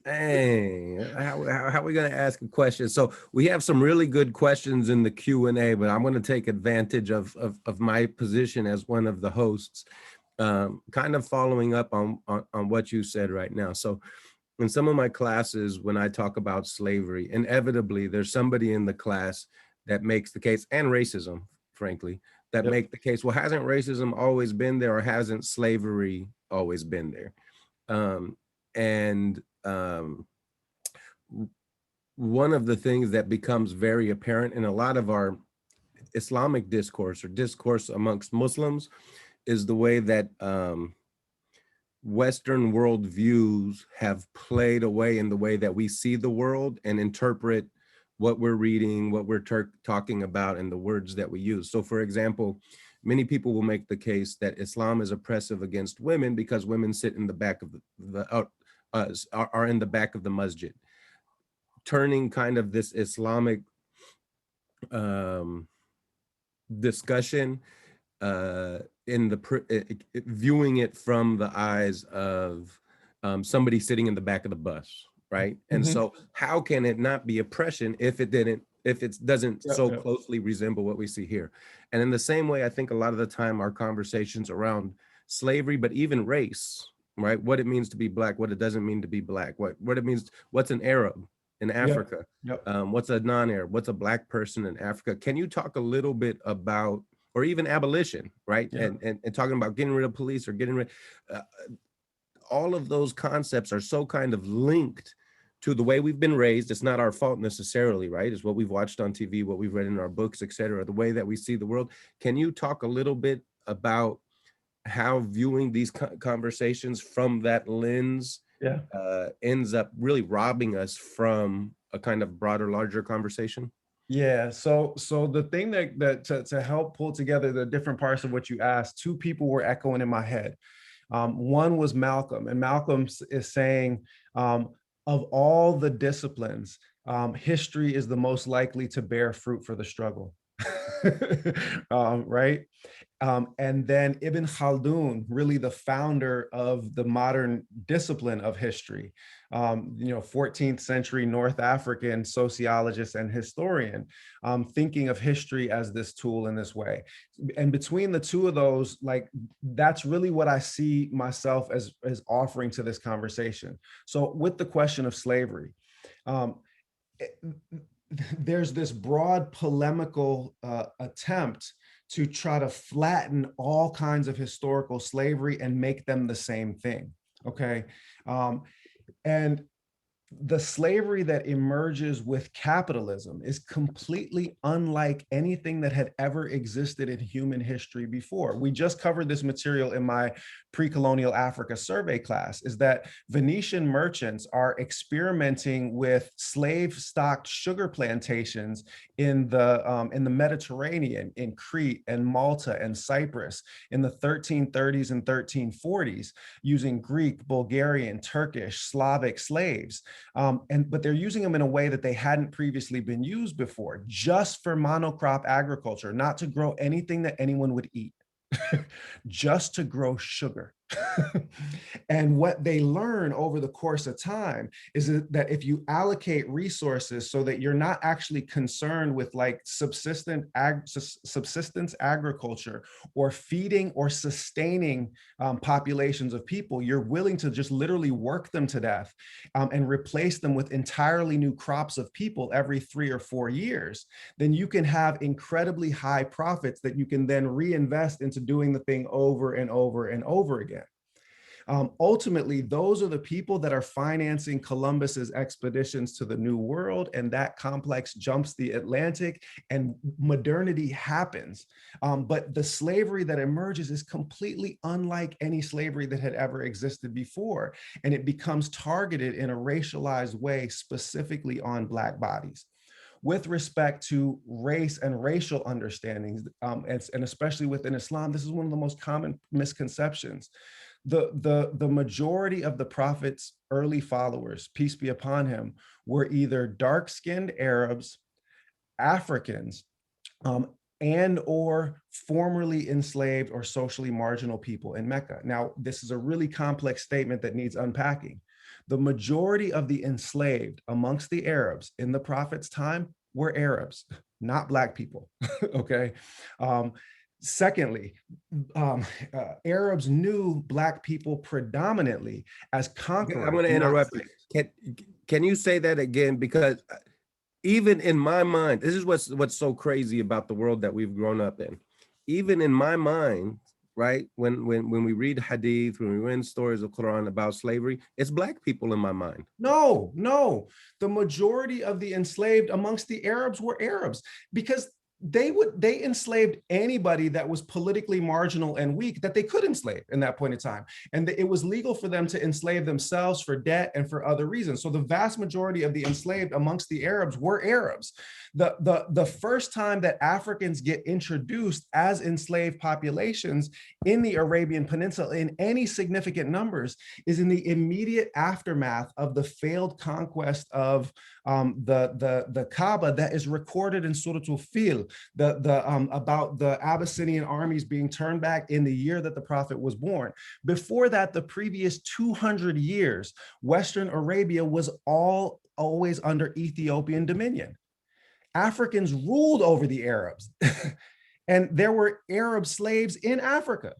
dang, how are we gonna ask a question? So we have some really good questions in the Q&A, but I'm gonna take advantage of my position as one of the hosts, kind of following up on what you said right now. So in some of my classes, when I talk about slavery, inevitably there's somebody in the class that makes the case, and racism, frankly, that Yep. make the case, well, hasn't racism always been there, or hasn't slavery always been there? One of the things that becomes very apparent in a lot of our Islamic discourse or discourse amongst Muslims is the way that Western worldviews have played away in the way that we see the world and interpret what we're reading, what we're talking about, and the words that we use. So for example, many people will make the case that Islam is oppressive against women because women sit in the back of are in the back of the masjid, turning kind of this Islamic discussion viewing it from the eyes of somebody sitting in the back of the bus, right? And so how can it not be oppression if it doesn't closely resemble what we see here? And in the same way, I think a lot of the time our conversations around slavery, but even race, right? What it means to be black, what it doesn't mean to be black, what it means, what's an Arab in Africa, what's a non-Arab, what's a black person in Africa? Can you talk a little bit about, or even abolition, right? And talking about getting rid of police or getting rid, all of those concepts are so kind of linked to the way we've been raised. It's not our fault necessarily, right? It's what we've watched on TV, what we've read in our books, et cetera, the way that we see the world. Can you talk a little bit about how viewing these conversations from that lens ends up really robbing us from a kind of broader, larger conversation? Yeah, so the thing that to help pull together the different parts of what you asked, two people were echoing in my head. One was Malcolm, and Malcolm is saying, of all the disciplines, history is the most likely to bear fruit for the struggle, right? And then Ibn Khaldun, really the founder of the modern discipline of history, 14th century North African sociologist and historian, thinking of history as this tool in this way. And between the two of those, like, that's really what I see myself as offering to this conversation. So with the question of slavery, there's this broad polemical attempt to try to flatten all kinds of historical slavery and make them the same thing, okay? And the slavery that emerges with capitalism is completely unlike anything that had ever existed in human history before. We just covered this material in my pre-colonial Africa survey class, is that Venetian merchants are experimenting with slave-stocked sugar plantations in the Mediterranean, in Crete and Malta and Cyprus in the 1330s and 1340s, using Greek, Bulgarian, Turkish, Slavic slaves. But they're using them in a way that they hadn't previously been used before, just for monocrop agriculture, not to grow anything that anyone would eat, just to grow sugar. And what they learn over the course of time is that if you allocate resources so that you're not actually concerned with like subsistence agriculture or feeding or sustaining populations of people, you're willing to just literally work them to death and replace them with entirely new crops of people every 3 or 4 years, then you can have incredibly high profits that you can then reinvest into doing the thing over and over and over again. Ultimately, those are the people that are financing Columbus's expeditions to the New World, and that complex jumps the Atlantic and modernity happens. But the slavery that emerges is completely unlike any slavery that had ever existed before, and it becomes targeted in a racialized way, specifically on Black bodies. With respect to race and racial understandings, and especially within Islam, this is one of the most common misconceptions. The majority of the Prophet's early followers, peace be upon him, were either dark-skinned Arabs, Africans, and or formerly enslaved or socially marginal people in Mecca. Now, this is a really complex statement that needs unpacking. The majority of the enslaved amongst the Arabs in the Prophet's time were Arabs, not Black people, okay? Secondly, Arabs knew Black people predominantly as conquerors. I'm going to interrupt you. Can you say that again? Because even in my mind, this is what's so crazy about the world that we've grown up in. Even in my mind, right? When we read hadith, when we read stories of Quran about slavery, it's Black people in my mind. No. The majority of the enslaved amongst the Arabs were Arabs, because they enslaved anybody that was politically marginal and weak that they could enslave in that point in time. And it was legal for them to enslave themselves for debt and for other reasons. So the vast majority of the enslaved amongst the Arabs were Arabs. The first time that Africans get introduced as enslaved populations in the Arabian Peninsula in any significant numbers is in the immediate aftermath of the failed conquest of the Kaaba that is recorded in Surah Al-Fil, about the Abyssinian armies being turned back in the year that the Prophet was born. Before that, the previous 200 years, Western Arabia was always under Ethiopian dominion. Africans ruled over the Arabs, and there were Arab slaves in Africa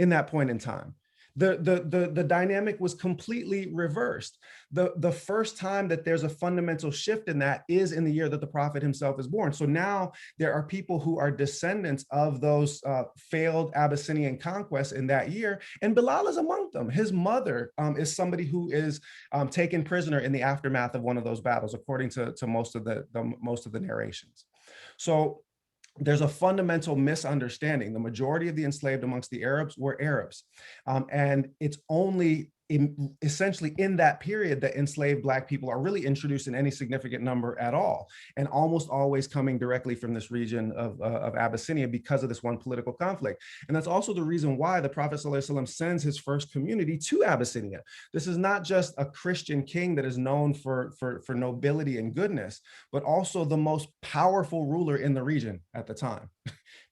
in that point in time. The dynamic was completely reversed. The first time that there's a fundamental shift in that is in the year that the Prophet himself is born. So now there are people who are descendants of those failed Abyssinian conquests in that year, and Bilal is among them. His mother is somebody who is taken prisoner in the aftermath of one of those battles, according to most of the narrations. So there's a fundamental misunderstanding. The majority of the enslaved amongst the Arabs were Arabs. And it's only essentially in that period that enslaved Black people are really introduced in any significant number at all, and almost always coming directly from this region of Abyssinia because of this one political conflict. And that's also the reason why the Prophet ﷺ sends his first community to Abyssinia. This is not just a Christian king that is known for nobility and goodness, but also the most powerful ruler in the region at the time.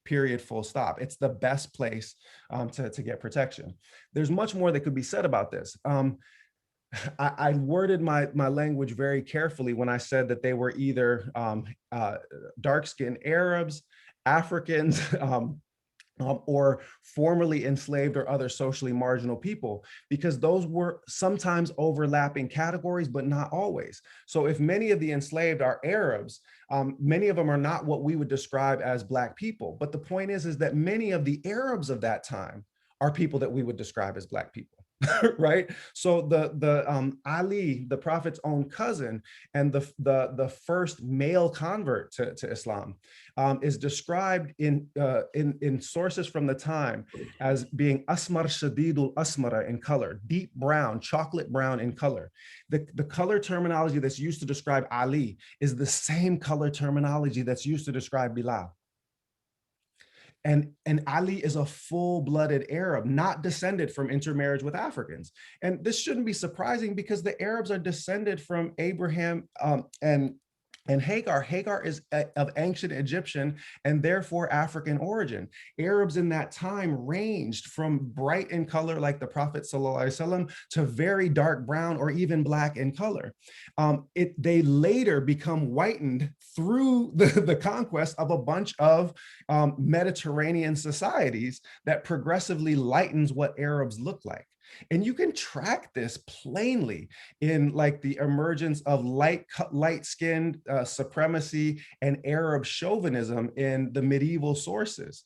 Period, full stop. It's the best place to get protection. There's much more that could be said about this. I worded my language very carefully when I said that they were either dark-skinned Arabs, Africans, or formerly enslaved or other socially marginal people, because those were sometimes overlapping categories, but not always. So if many of the enslaved are Arabs, many of them are not what we would describe as Black people. But the point is that many of the Arabs of that time are people that we would describe as Black people. right? So the Ali, the Prophet's own cousin, and the first male convert to Islam, is described in sources from the time as being asmar shadidul asmara in color, deep brown, chocolate brown in color. The color terminology that's used to describe Ali is the same color terminology that's used to describe Bilal. And Ali is a full-blooded Arab, not descended from intermarriage with Africans. And this shouldn't be surprising because the Arabs are descended from Abraham and Hagar. Hagar is of ancient Egyptian and therefore African origin. Arabs in that time ranged from bright in color, like the Prophet ﷺ, to very dark brown or even black in color. They later become whitened through the conquest of a bunch of Mediterranean societies that progressively lightens what Arabs look like. And you can track this plainly in like the emergence of light-skinned supremacy and Arab chauvinism in the medieval sources.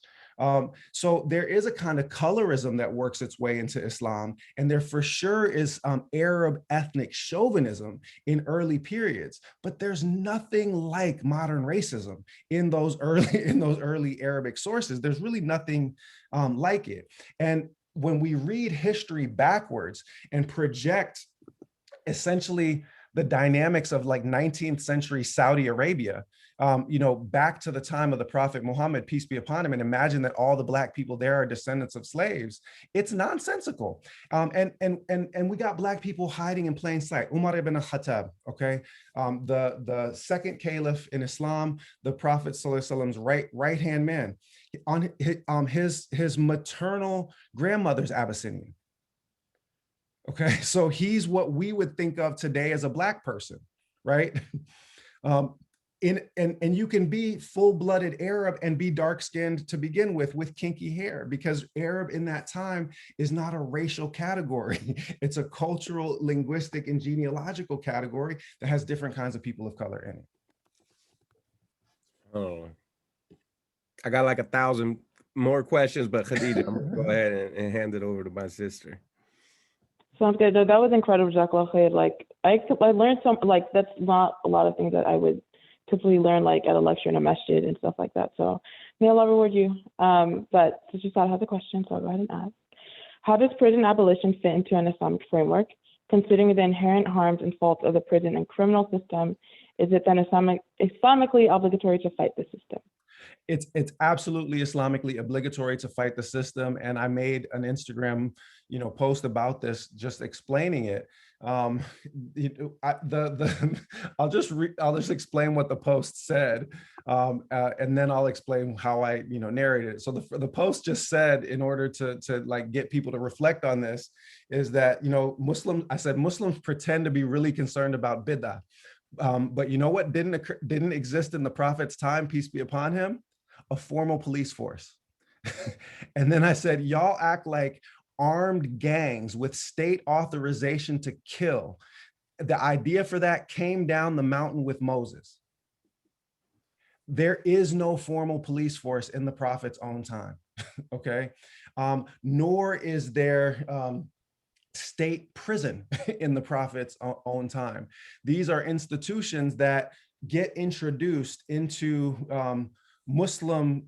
So there is a kind of colorism that works its way into Islam, and there for sure is Arab ethnic chauvinism in early periods, but there's nothing like modern racism in those early Arabic sources. There's really nothing like it. And when we read history backwards and project essentially the dynamics of like 19th century Saudi Arabia, back to the time of the Prophet Muhammad, peace be upon him, and imagine that all the Black people there are descendants of slaves, it's nonsensical. And we got Black people hiding in plain sight. Umar ibn al-Khattab, okay? The second caliph in Islam, the Prophet ﷺ's right-hand man, on his maternal grandmother's Abyssinian. Okay, so he's what we would think of today as a Black person, right? And you can be full-blooded Arab and be dark-skinned to begin with kinky hair, because Arab in that time is not a racial category. It's a cultural, linguistic, and genealogical category that has different kinds of people of color in it. Oh, I got like 1,000 more questions, but Khadija, I'm gonna go ahead and hand it over to my sister. Sounds good. That was incredible, Jazakallah khair. Like I learned some, like that's not a lot of things that I would typically learn like at a lecture in a masjid and stuff like that. So may Allah reward you. But Sister Sada has a question, so I'll go ahead and ask. How does prison abolition fit into an Islamic framework? Considering the inherent harms and faults of the prison and criminal system, is it then Islamically obligatory to fight the system? It's absolutely Islamically obligatory to fight the system. And I made an Instagram, post about this, just explaining it. I'll just explain what the post said, and then I'll explain how I, narrated it. So the post just said, in order to like get people to reflect on this, is that, I said Muslims pretend to be really concerned about bid'ah. But you know what didn't exist in the Prophet's time, peace be upon him? A formal police force. And then I said, y'all act like armed gangs with state authorization to kill. The idea for that came down the mountain with Moses. There is no formal police force in the Prophet's own time, okay? Nor is there state prison in the Prophet's own time. These are institutions that get introduced into Muslim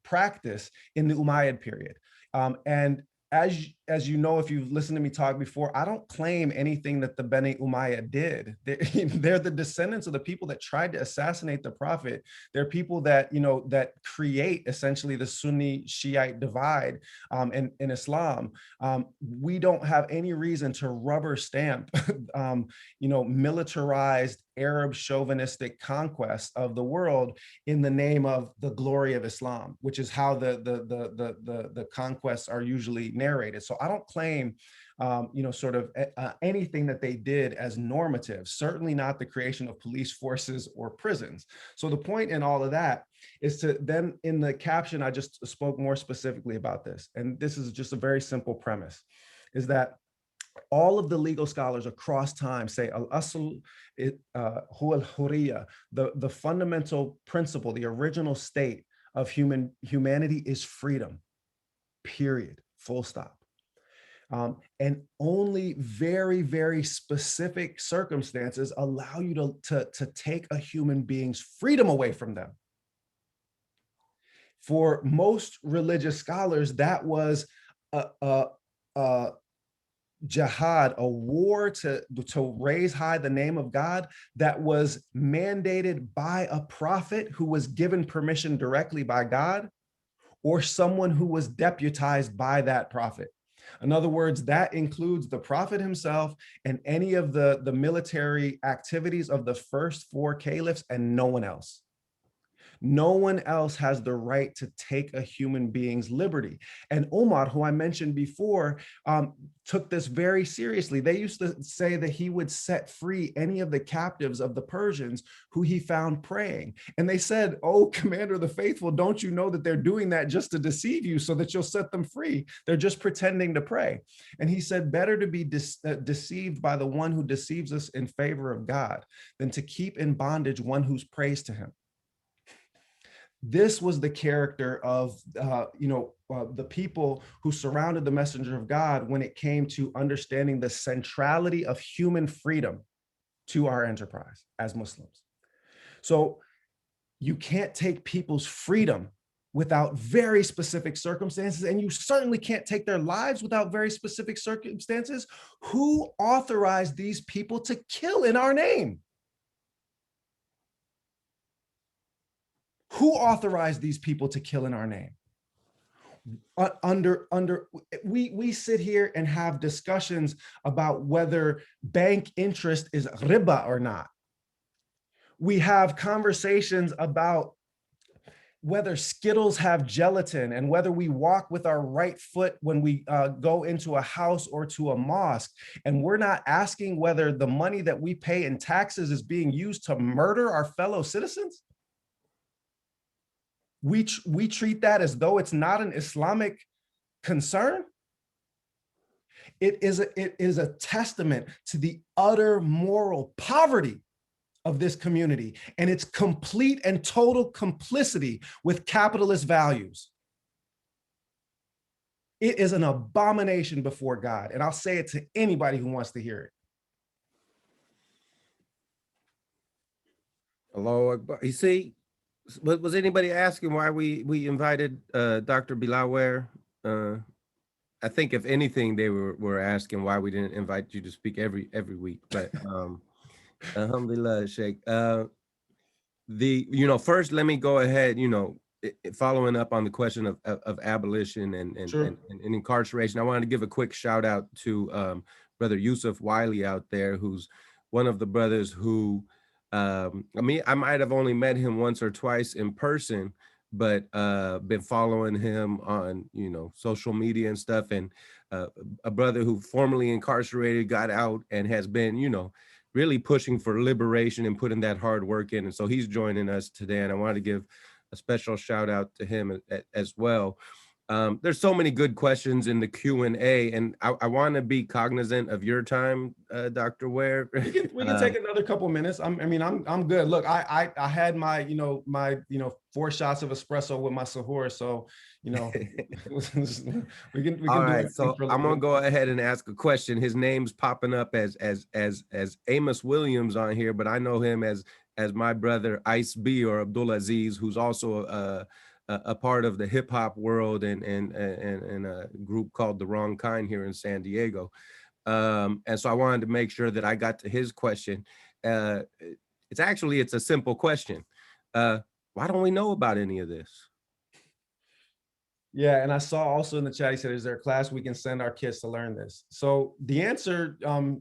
practice in the Umayyad period. And as you know, if you've listened to me talk before, I don't claim anything that the Bani Umayyad did. They're the descendants of the people that tried to assassinate the Prophet. They're people that, that create essentially the Sunni Shiite divide in Islam. We don't have any reason to rubber stamp, militarized Arab chauvinistic conquest of the world in the name of the glory of Islam, which is how the conquests are usually narrated. So I don't claim, anything that they did as normative, certainly not the creation of police forces or prisons. So the point in all of that is to then, in the caption, I just spoke more specifically about this. And this is just a very simple premise, is that all of the legal scholars across time say al-asl huwa al-hurriya, the fundamental principle, the original state of humanity is freedom, period, full stop. And only very, very specific circumstances allow you to take a human being's freedom away from them. For most religious scholars, that was a jihad, a war to raise high the name of God that was mandated by a prophet who was given permission directly by God, or someone who was deputized by that prophet. In other words, that includes the prophet himself and any of the military activities of the first four caliphs and no one else. No one else has the right to take a human being's liberty. And Omar, who I mentioned before, took this very seriously. They used to say that he would set free any of the captives of the Persians who he found praying. And they said, "Oh, Commander of the Faithful, don't you know that they're doing that just to deceive you so that you'll set them free? They're just pretending to pray." And he said, better to be deceived by the one who deceives us in favor of God than to keep in bondage one who's praise to him. This was the character of, the people who surrounded the messenger of God when it came to understanding the centrality of human freedom to our enterprise as Muslims. So you can't take people's freedom without very specific circumstances, and you certainly can't take their lives without very specific circumstances. Who authorized these people to kill in our name? Who authorized these people to kill in our name? We sit here and have discussions about whether bank interest is riba or not. We have conversations about whether Skittles have gelatin and whether we walk with our right foot when we go into a house or to a mosque. And we're not asking whether the money that we pay in taxes is being used to murder our fellow citizens. We treat that as though it's not an Islamic concern. It is a testament to the utter moral poverty of this community and its complete and total complicity with capitalist values. It is an abomination before God, and I'll say it to anybody who wants to hear it. Allahu Akbar. You see, was anybody asking why we invited Dr. Bilal Ware? I think if anything, they were asking why we didn't invite you to speak every week. But alhamdulillah, Sheikh. First let me go ahead, following up on the question of abolition and, Sure. and incarceration. I wanted to give a quick shout out to Brother Yusuf Wiley out there, who's one of the brothers who I might have only met him once or twice in person, but been following him on social media and stuff, and a brother who formerly incarcerated, got out, and has been really pushing for liberation and putting that hard work in. And so he's joining us today, and I wanted to give a special shout out to him as well. There's so many good questions in the Q&A, and I want to be cognizant of your time, Dr. Ware. We can take another couple minutes. I'm good. Look, I had my 4 shots of espresso with my sahur, so we can. All do right, so I'm gonna go ahead and ask a question. His name's popping up as Amos Williams on here, but I know him as my brother Ice B, or Abdul Aziz, who's also a part of the hip hop world and a group called The Wrong Kind here in San Diego. And so I wanted to make sure that I got to his question. It's a simple question. Why don't we know about any of this? Yeah, and I saw also in the chat, he said, is there a class we can send our kids to learn this? So the answer so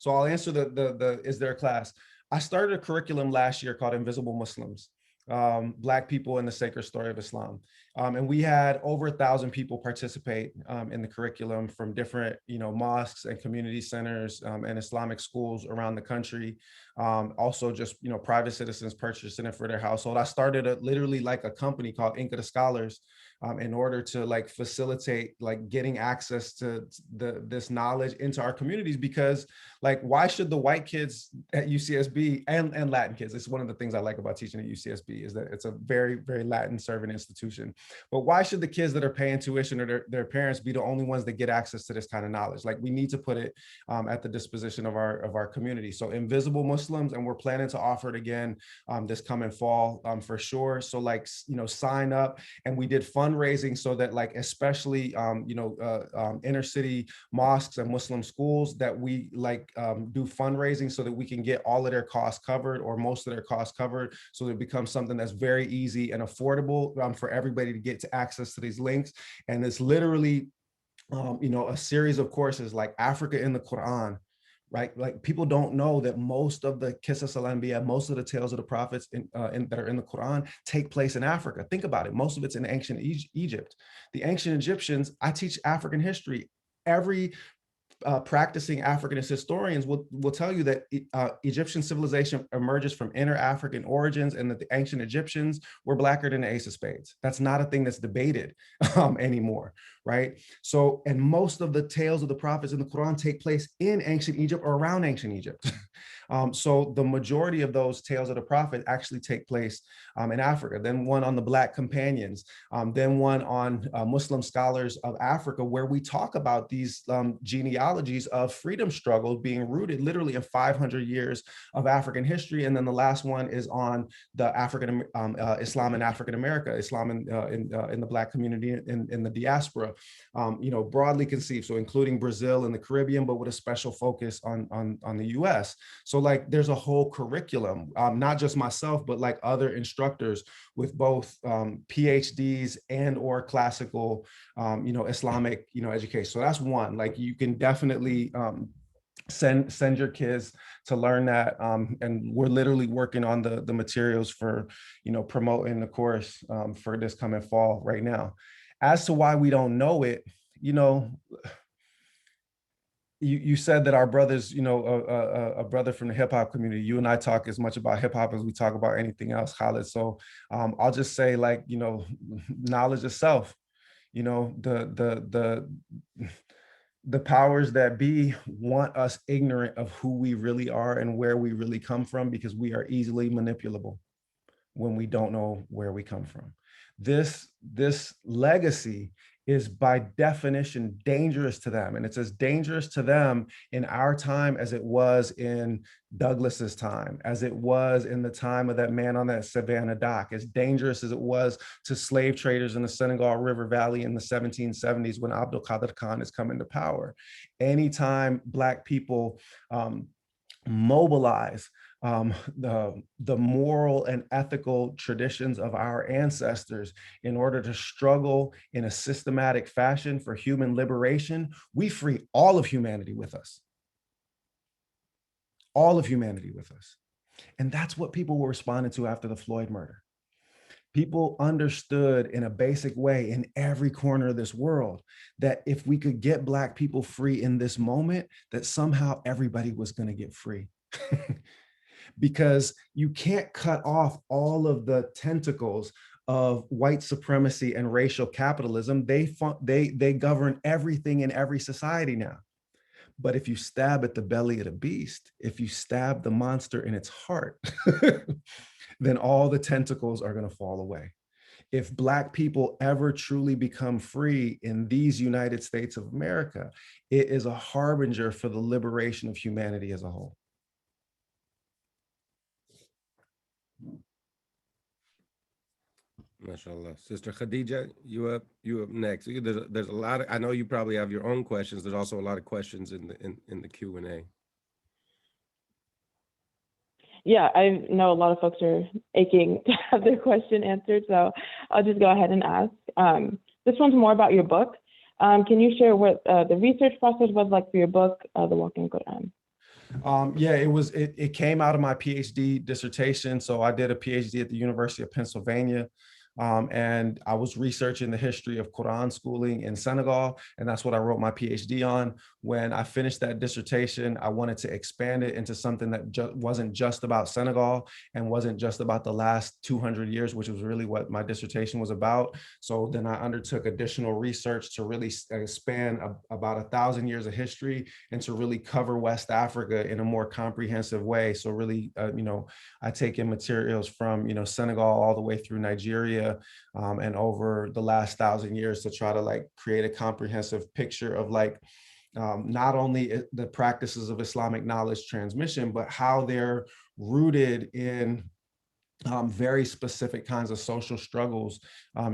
I'll answer the is there a class? I started a curriculum last year called Invisible Muslims, Black People in the Sacred Story of Islam. And we had over 1,000 people participate in the curriculum from different, mosques and community centers and Islamic schools around the country. Also just, private citizens purchasing it for their household. I started literally like a company called Ink of the Scholars, in order to like facilitate like getting access to this knowledge into our communities. Because like, why should the white kids at UCSB and Latin kids, it's one of the things I like about teaching at UCSB is that it's a very, very Latin serving institution. But why should the kids that are paying tuition or their parents be the only ones that get access to this kind of knowledge? Like, we need to put it at the disposition of our community. So Invisible Muslims, and we're planning to offer it again this coming fall for sure. So like, you know, sign up. And we did fundraising so that like, especially, you know, inner city mosques and Muslim schools, that we like do fundraising so that we can get all of their costs covered or most of their costs covered. So that it becomes something that's very easy and affordable for everybody to get to access to these links. And it's literally, you know, a series of courses like Africa in the Quran, right? Like, people don't know that most of the Qisas al-Anbiya, most of the tales of the prophets that are in the Quran take place in Africa. Think about it. Most of it's in ancient Egypt. The ancient Egyptians, I teach African history. Every practicing Africanist historians will tell you that Egyptian civilization emerges from inner African origins, and that the ancient Egyptians were blacker than the ace of spades. That's not a thing that's debated anymore, right? So, and most of the tales of the prophets in the Quran take place in ancient Egypt or around ancient Egypt. So the majority of those tales of the prophet actually take place in Africa. Then one on the Black companions, then one on Muslim scholars of Africa, where we talk about these genealogies of freedom struggles being rooted literally in 500 years of African history. And then the last one is on the African Islam in African America, Islam in the Black community in the diaspora, you know, broadly conceived. So including Brazil and the Caribbean, but with a special focus on the US. So like, there's a whole curriculum, not just myself, but like other instructors with both PhDs and or classical, you know, Islamic, you know, education. So that's one. Like, you can definitely send your kids to learn that. And we're literally working on the materials for, you know, promoting the course for this coming fall right now. As to why we don't know it, you know, you said that our brothers, you know, a brother from the hip hop community, you and I talk as much about hip hop as we talk about anything else, Khalid. So I'll just say, like, you know, knowledge of self, you know, the powers that be want us ignorant of who we really are and where we really come from, because we are easily manipulable when we don't know where we come from. This legacy is by definition dangerous to them. And it's as dangerous to them in our time as it was in Douglas's time, as it was in the time of that man on that Savannah dock, as dangerous as it was to slave traders in the Senegal River Valley in the 1770s when Abdul Qadir Khan is coming to power. Anytime Black people mobilize the moral and ethical traditions of our ancestors in order to struggle in a systematic fashion for human liberation, we free all of humanity with us. All of humanity with us. And that's what people were responding to after the Floyd murder. People understood in a basic way in every corner of this world that if we could get Black people free in this moment, that somehow everybody was going to get free. Because you can't cut off all of the tentacles of white supremacy and racial capitalism. They govern everything in every society now. But if you stab at the belly of the beast, if you stab the monster in its heart, then all the tentacles are going to fall away. If Black people ever truly become free in these United States of America, it is a harbinger for the liberation of humanity as a whole. MashaAllah. Sister Khadija, you up next. There's a lot of, I know you probably have your own questions. There's also a lot of questions in the Q&A. Yeah, I know a lot of folks are aching to have their question answered, so I'll just go ahead and ask. This one's more about your book. Can you share what the research process was like for your book, The Walking Quran? Yeah, it came out of my PhD dissertation. So I did a PhD at the University of Pennsylvania. And I was researching the history of Quran schooling in Senegal, and that's what I wrote my PhD on. When I finished that dissertation, I wanted to expand it into something that wasn't just about Senegal and wasn't just about the last 200 years, which was really what my dissertation was about. So then I undertook additional research to really span about 1,000 years of history and to really cover West Africa in a more comprehensive way. So really, I take in materials from, Senegal all the way through Nigeria, and over the last 1,000 years to try to like create a comprehensive picture of like, not only the practices of Islamic knowledge transmission, but how they're rooted in very specific kinds of social struggles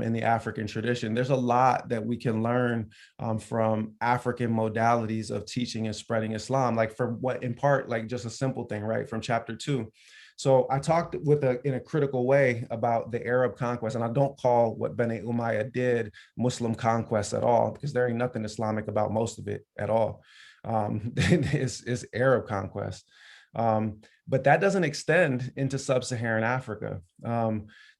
in the African tradition. There's a lot that we can learn from African modalities of teaching and spreading Islam, like for what in part, like just a simple thing, right? From chapter 2. So I talked in a critical way about the Arab conquest, and I don't call what Bani Umayyah did Muslim conquest at all, because there ain't nothing Islamic about most of it at all. It's Arab conquest. But that doesn't extend into sub-Saharan Africa.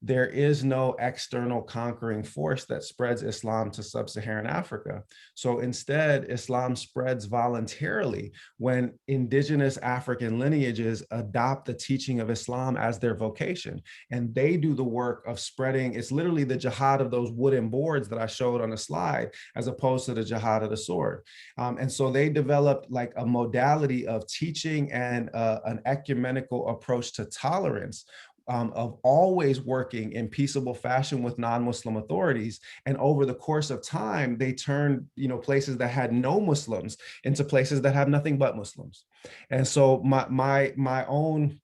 There is no external conquering force that spreads Islam to sub-Saharan Africa. So instead, Islam spreads voluntarily when indigenous African lineages adopt the teaching of Islam as their vocation. And they do the work of spreading. It's literally the jihad of those wooden boards that I showed on the slide, as opposed to the jihad of the sword. And so they developed like a modality of teaching and an ecumenical approach to tolerance, of always working in peaceable fashion with non-Muslim authorities. And over the course of time, they turned, places that had no Muslims into places that have nothing but Muslims. And so my own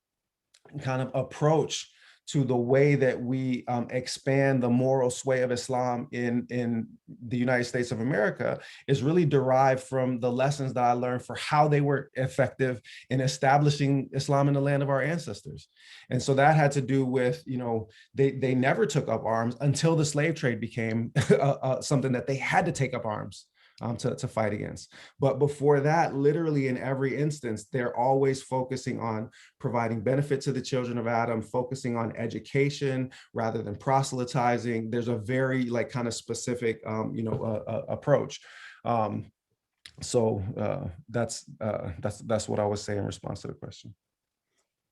kind of approach to the way that we expand the moral sway of Islam in the United States of America is really derived from the lessons that I learned for how they were effective in establishing Islam in the land of our ancestors. And so that had to do with, they never took up arms until the slave trade became something that they had to take up arms to fight against. But before that, literally in every instance, they're always focusing on providing benefit to the children of Adam, focusing on education rather than proselytizing. There's a very like kind of specific, approach. So that's what I would say in response to the question.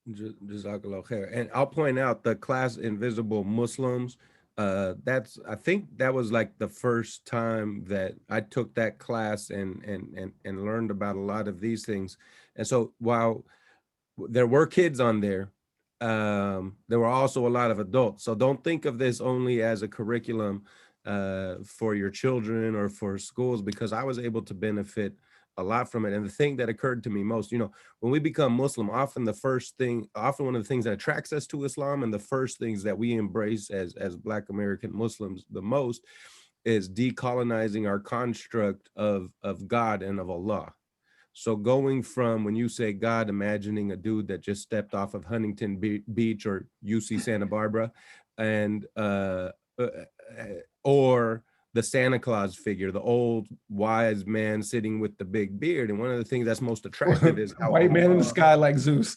Jazakallah khair. And I'll point out the class Invisible Muslims. I think that was like the first time that I took that class and learned about a lot of these things. And so while there were kids on there, there were also a lot of adults. So don't think of this only as a curriculum for your children or for schools, because I was able to benefit a lot from it. And the thing that occurred to me most, when we become Muslim, often one of the things that attracts us to Islam and the first things that we embrace as Black American Muslims the most is decolonizing our construct of God and of Allah. So going from, when you say God, imagining a dude that just stepped off of Huntington Beach or UC Santa Barbara, and or the Santa Claus figure, the old wise man sitting with the big beard. And one of the things that's most attractive is how white man in the sky like Zeus.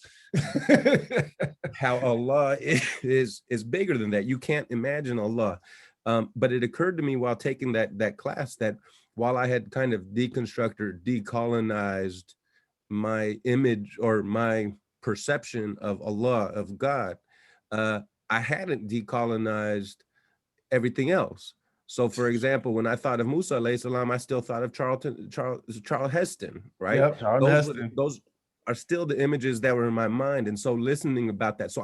How Allah is bigger than that. You can't imagine Allah. But it occurred to me while taking that class that while I had kind of deconstructed, decolonized my image or my perception of Allah, of God, I hadn't decolonized everything else. So, for example, when I thought of Musa alayhi salam, I still thought of Charles Heston, right? Yep, Charles Heston. Those are still the images that were in my mind. And so listening about that. So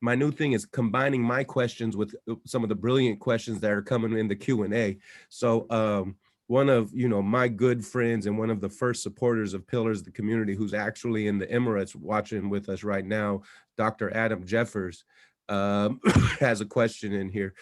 my new thing is combining my questions with some of the brilliant questions that are coming in the Q&A. So one of, my good friends and one of the first supporters of Pillars of the Community, who's actually in the Emirates watching with us right now, Dr. Adam Jeffers, has a question in here.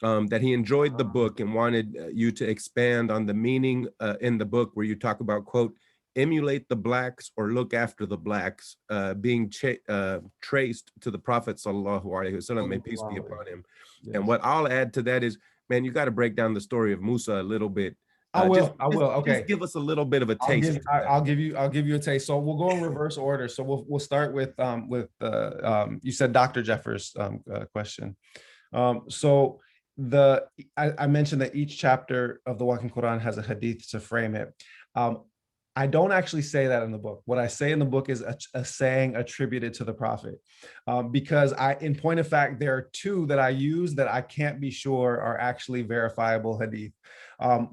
That he enjoyed the book and wanted you to expand on the meaning in the book where you talk about, quote, emulate the Blacks or look after the Blacks, being traced to the Prophet sallallahu alaihi wasallam, may peace be upon him. Yes. And what I'll add to that is, man, you got to break down the story of Musa a little bit I will. Okay. Just give us a little bit of a taste. I'll give you a taste. So we'll go in reverse order. So we'll start with you said Dr. Jeffers' question. So I mentioned that each chapter of the Walking Quran has a hadith to frame it. I don't actually say that in the book. What I say in the book is a saying attributed to the Prophet, because in point of fact, there are two that I use that I can't be sure are actually verifiable hadith.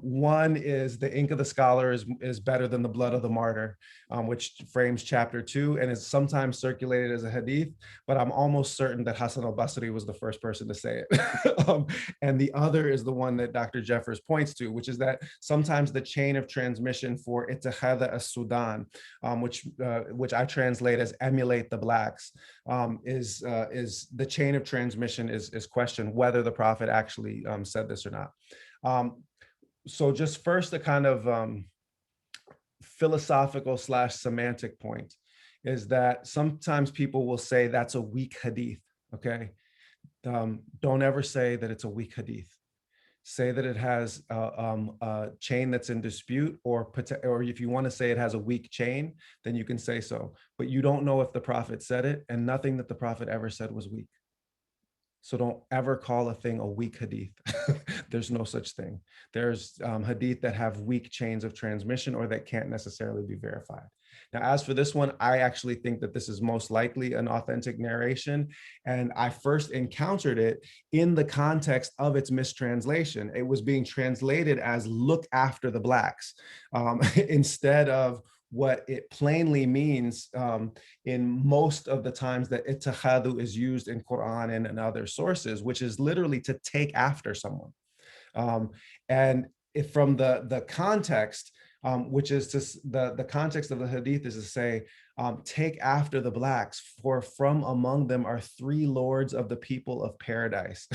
One is the ink of the scholar is better than the blood of the martyr, which frames chapter 2 and is sometimes circulated as a hadith, but I'm almost certain that Hassan al-Basri was the first person to say it. And the other is the one that Dr. Jeffers points to, which is that sometimes the chain of transmission for Ittihada as-Sudan, which I translate as emulate the blacks, is the chain of transmission is questioned whether the Prophet actually said this or not. So just first, a kind of philosophical / semantic point is that sometimes people will say that's a weak hadith, okay? Don't ever say that it's a weak hadith. Say that it has a chain that's in dispute, or if you want to say it has a weak chain, then you can say so. But you don't know if the Prophet said it, and nothing that the Prophet ever said was weak. So don't ever call a thing a weak hadith. There's no such thing. There's hadith that have weak chains of transmission or that can't necessarily be verified. Now, as for this one, I actually think that this is most likely an authentic narration. And I first encountered it in the context of its mistranslation. It was being translated as look after the blacks, instead of what it plainly means in most of the times that ittihadu is used in Quran and in other sources, which is literally to take after someone. And if from the context, which is the context of the hadith is to say, take after the blacks, for from among them are 3 lords of the people of paradise.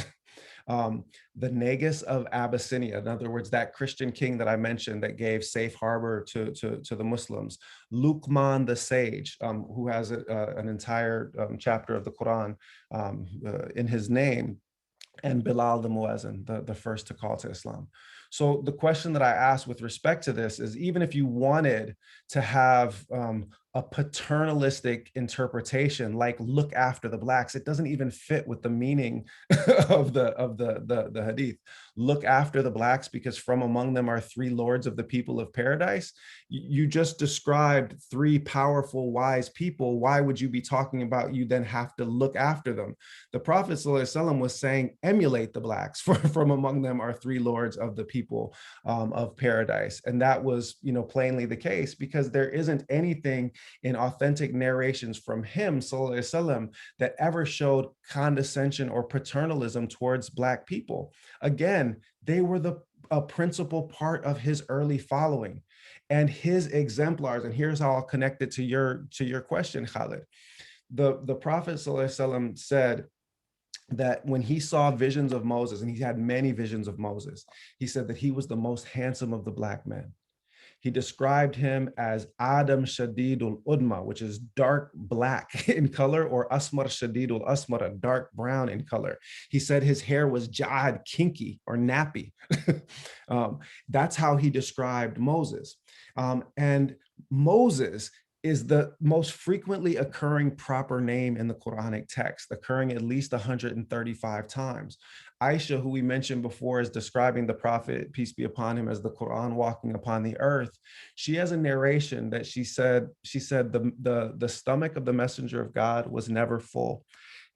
The Negus of Abyssinia, in other words, that Christian king that I mentioned that gave safe harbor to the Muslims, Luqman the sage, who has an entire chapter of the Quran in his name, and Bilal the Muezzin, the first to call to Islam. So the question that I asked with respect to this is, even if you wanted to have a paternalistic interpretation, like look after the blacks, it doesn't even fit with the meaning of the hadith. Look after the blacks because from among them are 3 lords of the people of paradise. You just described 3 powerful, wise people. Why would you be talking about you then have to look after them? The Prophet ﷺ was saying, emulate the blacks, for from among them are 3 lords of the people of paradise. And that was, plainly the case, because there isn't anything in authentic narrations from him, ﷺ, that ever showed condescension or paternalism towards black people. Again, they were a principal part of his early following and his exemplars. And here's how I'll connect it to your question, Khalid. The Prophet ﷺ said that when he saw visions of Moses, and he had many visions of Moses, he said that he was the most handsome of the black men. He described him as Adam Shadidul Udma, which is dark black in color, or Asmar Shadidul Asmar, dark brown in color. He said his hair was Ja'ad, kinky or nappy. That's how he described Moses. And Moses is the most frequently occurring proper name in the Quranic text, occurring at least 135 times. Aisha, who we mentioned before, is describing the Prophet, peace be upon him, as the Quran walking upon the earth. She has a narration that she said the stomach of the messenger of God was never full.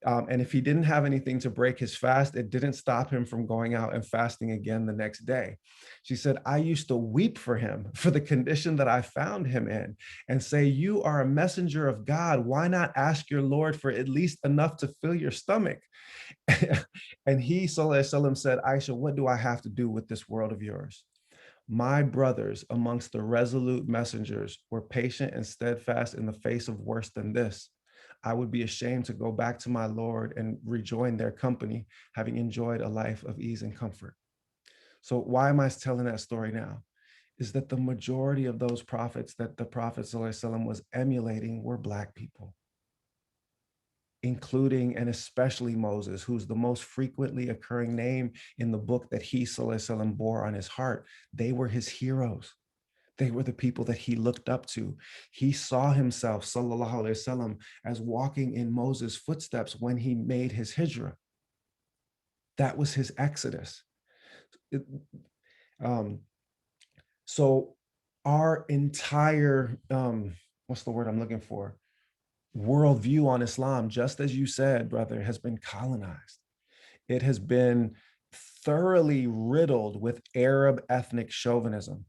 And if he didn't have anything to break his fast, it didn't stop him from going out and fasting again the next day. She said, I used to weep for him for the condition that I found him in and say, you are a messenger of God. Why not ask your Lord for at least enough to fill your stomach? And he, sallallahu alaihi wasallam, said, Aisha, what do I have to do with this world of yours? My brothers amongst the resolute messengers were patient and steadfast in the face of worse than this. I would be ashamed to go back to my Lord and rejoin their company, having enjoyed a life of ease and comfort. So why am I telling that story now? Is that the majority of those prophets that the Prophet ﷺ was emulating were Black people. including and especially Moses, who's the most frequently occurring name in the book that he, sallallahu alaihi wasallam, bore on his heart. They were his heroes. They were the people that he looked up to. He saw himself, sallallahu alaihi wasallam, as walking in Moses' footsteps when he made his hijrah. That was his exodus. So our entire, what's the word I'm looking for? Worldview on Islam, just as you said, brother, has been colonized. It has been thoroughly riddled with Arab ethnic chauvinism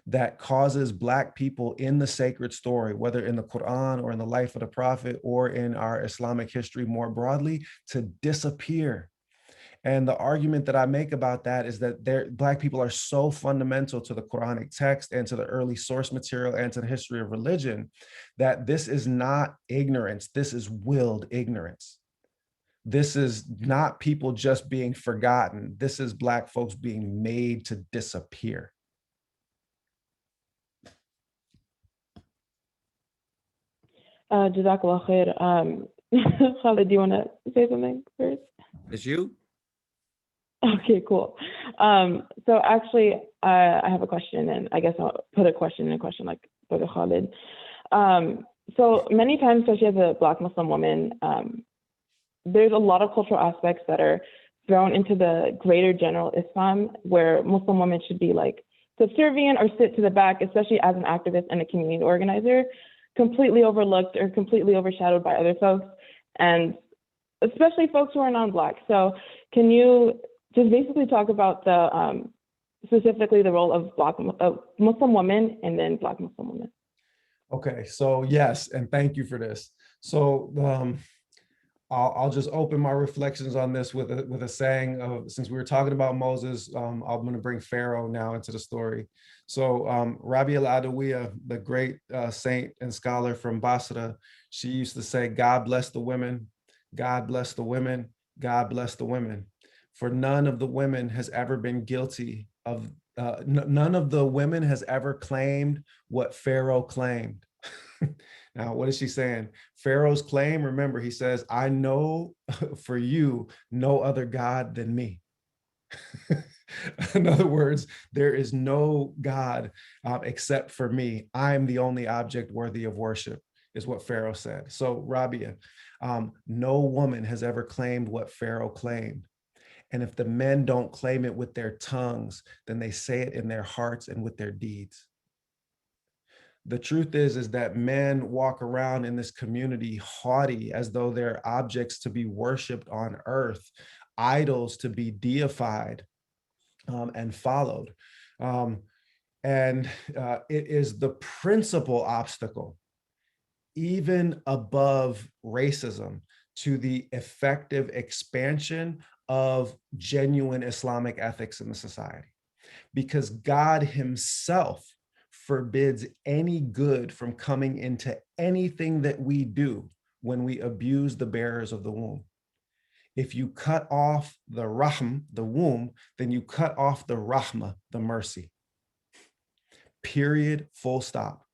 that causes Black people in the sacred story, whether in the Quran or in the life of the Prophet or in our Islamic history more broadly, to disappear. And the argument that I make about that is that Black people are so fundamental to the Quranic text and to the early source material and to the history of religion that this is not ignorance, this is willed ignorance. This is not people just being forgotten. This is Black folks being made to disappear. Jazakallah khair. Khalid, do you want to say something first? It's you? Okay, cool. So actually, I have a question, and I guess I'll put a question in a question like Brother Khalid. So many times, especially as a Black Muslim woman, there's a lot of cultural aspects that are thrown into the greater general Islam, where Muslim women should be like subservient or sit to the back, especially as an activist and a community organizer, completely overlooked or completely overshadowed by other folks, and especially folks who are non-Black. So can you just basically talk about the specifically the role of Muslim women and then Black Muslim women? Okay, so yes, and thank you for this. So I'll just open my reflections on this with a saying of, since we were talking about Moses, I'm going to bring Pharaoh now into the story. So Rabi al-Adawiya, the great saint and scholar from Basra, she used to say, God bless the women, God bless the women, God bless the women. For none of the women has ever been guilty of, none of the women has ever claimed what Pharaoh claimed. Now, what is she saying? Pharaoh's claim, remember, he says, I know for you no other God than me. In other words, there is no God except for me. I am the only object worthy of worship, is what Pharaoh said. So Rabia, no woman has ever claimed what Pharaoh claimed. And if the men don't claim it with their tongues, then they say it in their hearts and with their deeds. The truth is that men walk around in this community haughty, as though they're objects to be worshiped on earth, idols to be deified and followed. And it is the principal obstacle, even above racism, to the effective expansion of genuine Islamic ethics in the society. Because God himself forbids any good from coming into anything that we do when we abuse the bearers of the womb. If you cut off the rahm, the womb, then you cut off the rahmah, the mercy. Period, full stop.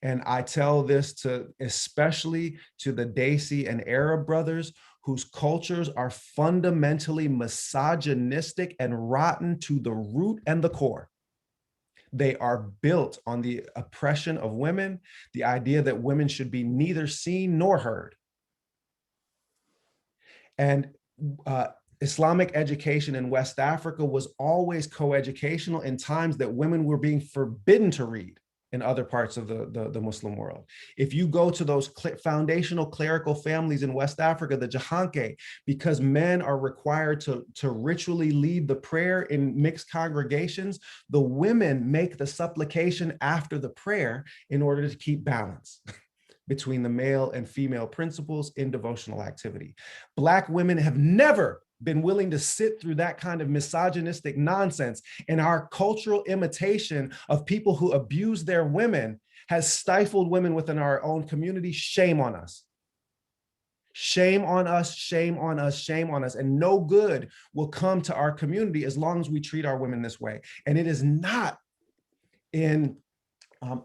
And I tell this to, especially to the Desi and Arab brothers whose cultures are fundamentally misogynistic and rotten to the root and the core. They are built on the oppression of women, the idea that women should be neither seen nor heard. And Islamic education in West Africa was always coeducational in times that women were being forbidden to read in other parts of the Muslim world. If you go to those foundational clerical families in West Africa, the Jahanke, because men are required to ritually lead the prayer in mixed congregations, the women make the supplication after the prayer in order to keep balance between the male and female principles in devotional activity. Black women have never been willing to sit through that kind of misogynistic nonsense, and our cultural imitation of people who abuse their women has stifled women within our own community. Shame on us. Shame on us, shame on us, shame on us. And no good will come to our community as long as we treat our women this way. And it is not in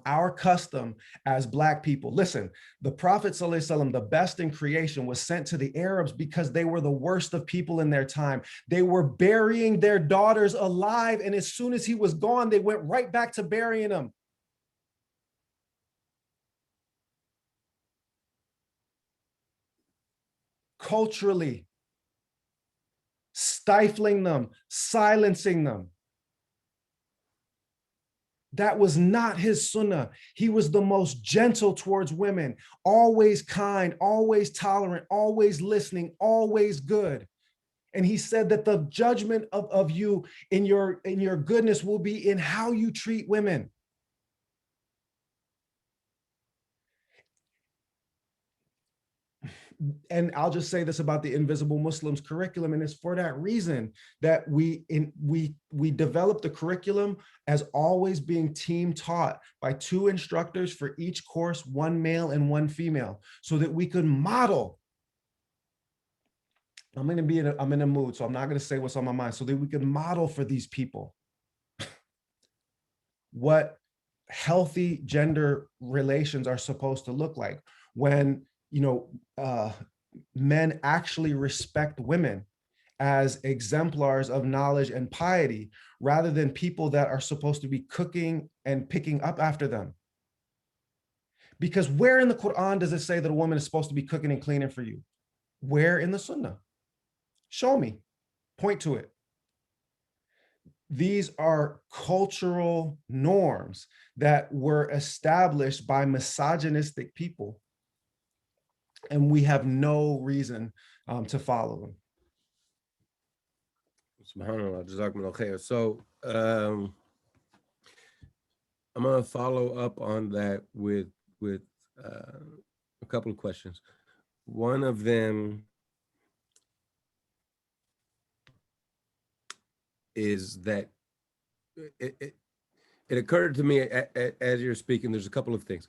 our custom as Black people. Listen, the Prophet ﷺ, the best in creation, was sent to the Arabs because they were the worst of people in their time. They were burying their daughters alive, and as soon as he was gone, they went right back to burying them. Culturally, stifling them, silencing them. That was not his sunnah. He was the most gentle towards women, always kind, always tolerant, always listening, always good. And he said that the judgment of you in your goodness will be in how you treat women. And I'll just say this about the Invisible Muslims curriculum, and it's for that reason that we developed the curriculum as always being team taught by 2 instructors for each course, 1 male and 1 female, so that we could model. I'm in a mood, so I'm not going to say what's on my mind, so that we could model for these people what healthy gender relations are supposed to look like when, men actually respect women as exemplars of knowledge and piety, rather than people that are supposed to be cooking and picking up after them. Because where in the Quran does it say that a woman is supposed to be cooking and cleaning for you? Where in the Sunnah? Show me, point to it. These are cultural norms that were established by misogynistic people, and we have no reason to follow them. SubhanAllah, Jazakumullah khair. So I'm going to follow up on that with a couple of questions. One of them is that it occurred to me as you're speaking, there's a couple of things.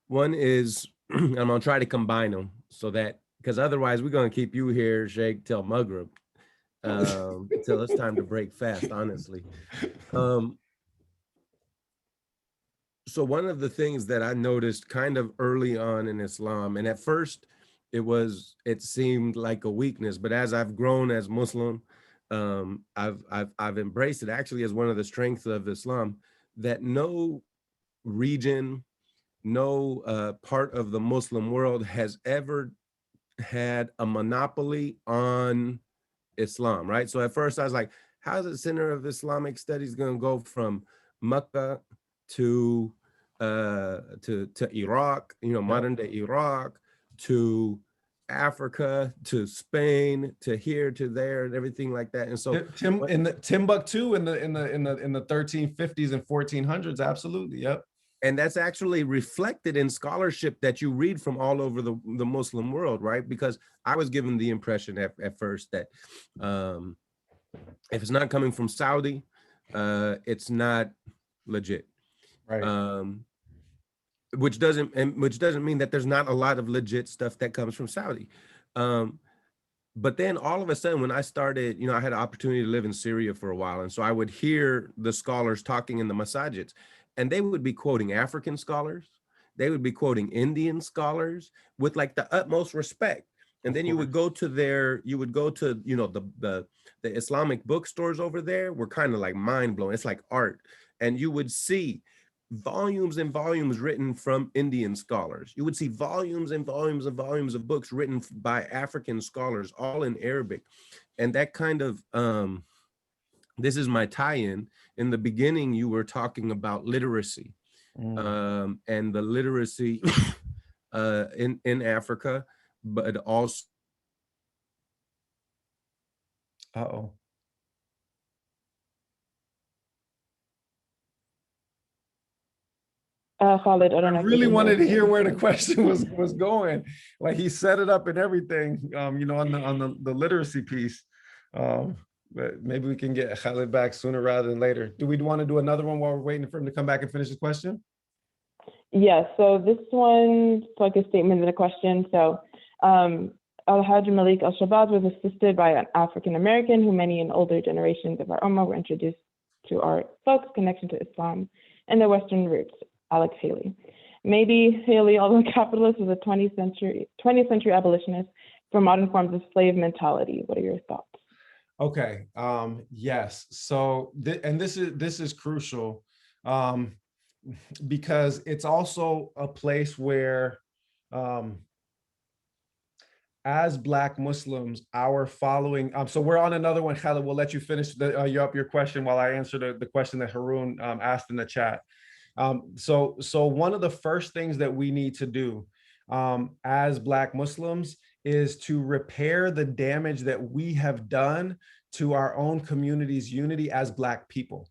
One is, I'm going to try to combine them so that, because otherwise we're going to keep you here, Sheikh, till Maghrib, till it's time to break fast, honestly. So one of the things that I noticed kind of early on in Islam, and at first it seemed like a weakness, but as I've grown as Muslim, I've embraced it actually as one of the strengths of Islam, that no region, no part of the Muslim world has ever had a monopoly on Islam, right? So at first I was like, how's the Center of Islamic Studies going to go from Mecca to Iraq, modern day Iraq, to Africa, to Spain, to here, to there, and everything like that. And so in the Timbuktu in the 1350s and 1400s, absolutely, yep. And that's actually reflected in scholarship that you read from all over the Muslim world, right? Because I was given the impression at first that if it's not coming from Saudi, it's not legit. Right. Which doesn't mean that there's not a lot of legit stuff that comes from Saudi. But then all of a sudden, when I started, I had an opportunity to live in Syria for a while. And so I would hear the scholars talking in the masajids, and they would be quoting African scholars. They would be quoting Indian scholars with like the utmost respect. And then you would go to the Islamic bookstores over there were kind of like mind blowing. It's like art. And you would see volumes and volumes written from Indian scholars. You would see volumes and volumes and volumes of books written by African scholars, all in Arabic. And that kind of, this is my tie-in. In the beginning, you were talking about literacy and the literacy in Africa, but also. Uh-oh. Khalid, I don't know. I really wanted to hear where the question was going. Like he set it up and everything, on the literacy piece. But maybe we can get Khalid back sooner rather than later. Do we want to do another one while we're waiting for him to come back and finish his question? Yes, so this one's like a statement and a question. So Al-Hajj Malik Al-Shabazz was assisted by an African-American who many in older generations of our Ummah were introduced to our folks' connection to Islam and their Western roots. Alex Haley. Maybe Haley, although a capitalist, was a 20th century abolitionist for modern forms of slave mentality. What are your thoughts? Okay. Yes. So, and this is crucial, because it's also a place where, as Black Muslims, our following. So we're on another one, Khaled. We'll let you finish your question while I answer the question that Haroon asked in the chat. So one of the first things that we need to do as Black Muslims is to repair the damage that we have done to our own community's unity as Black people.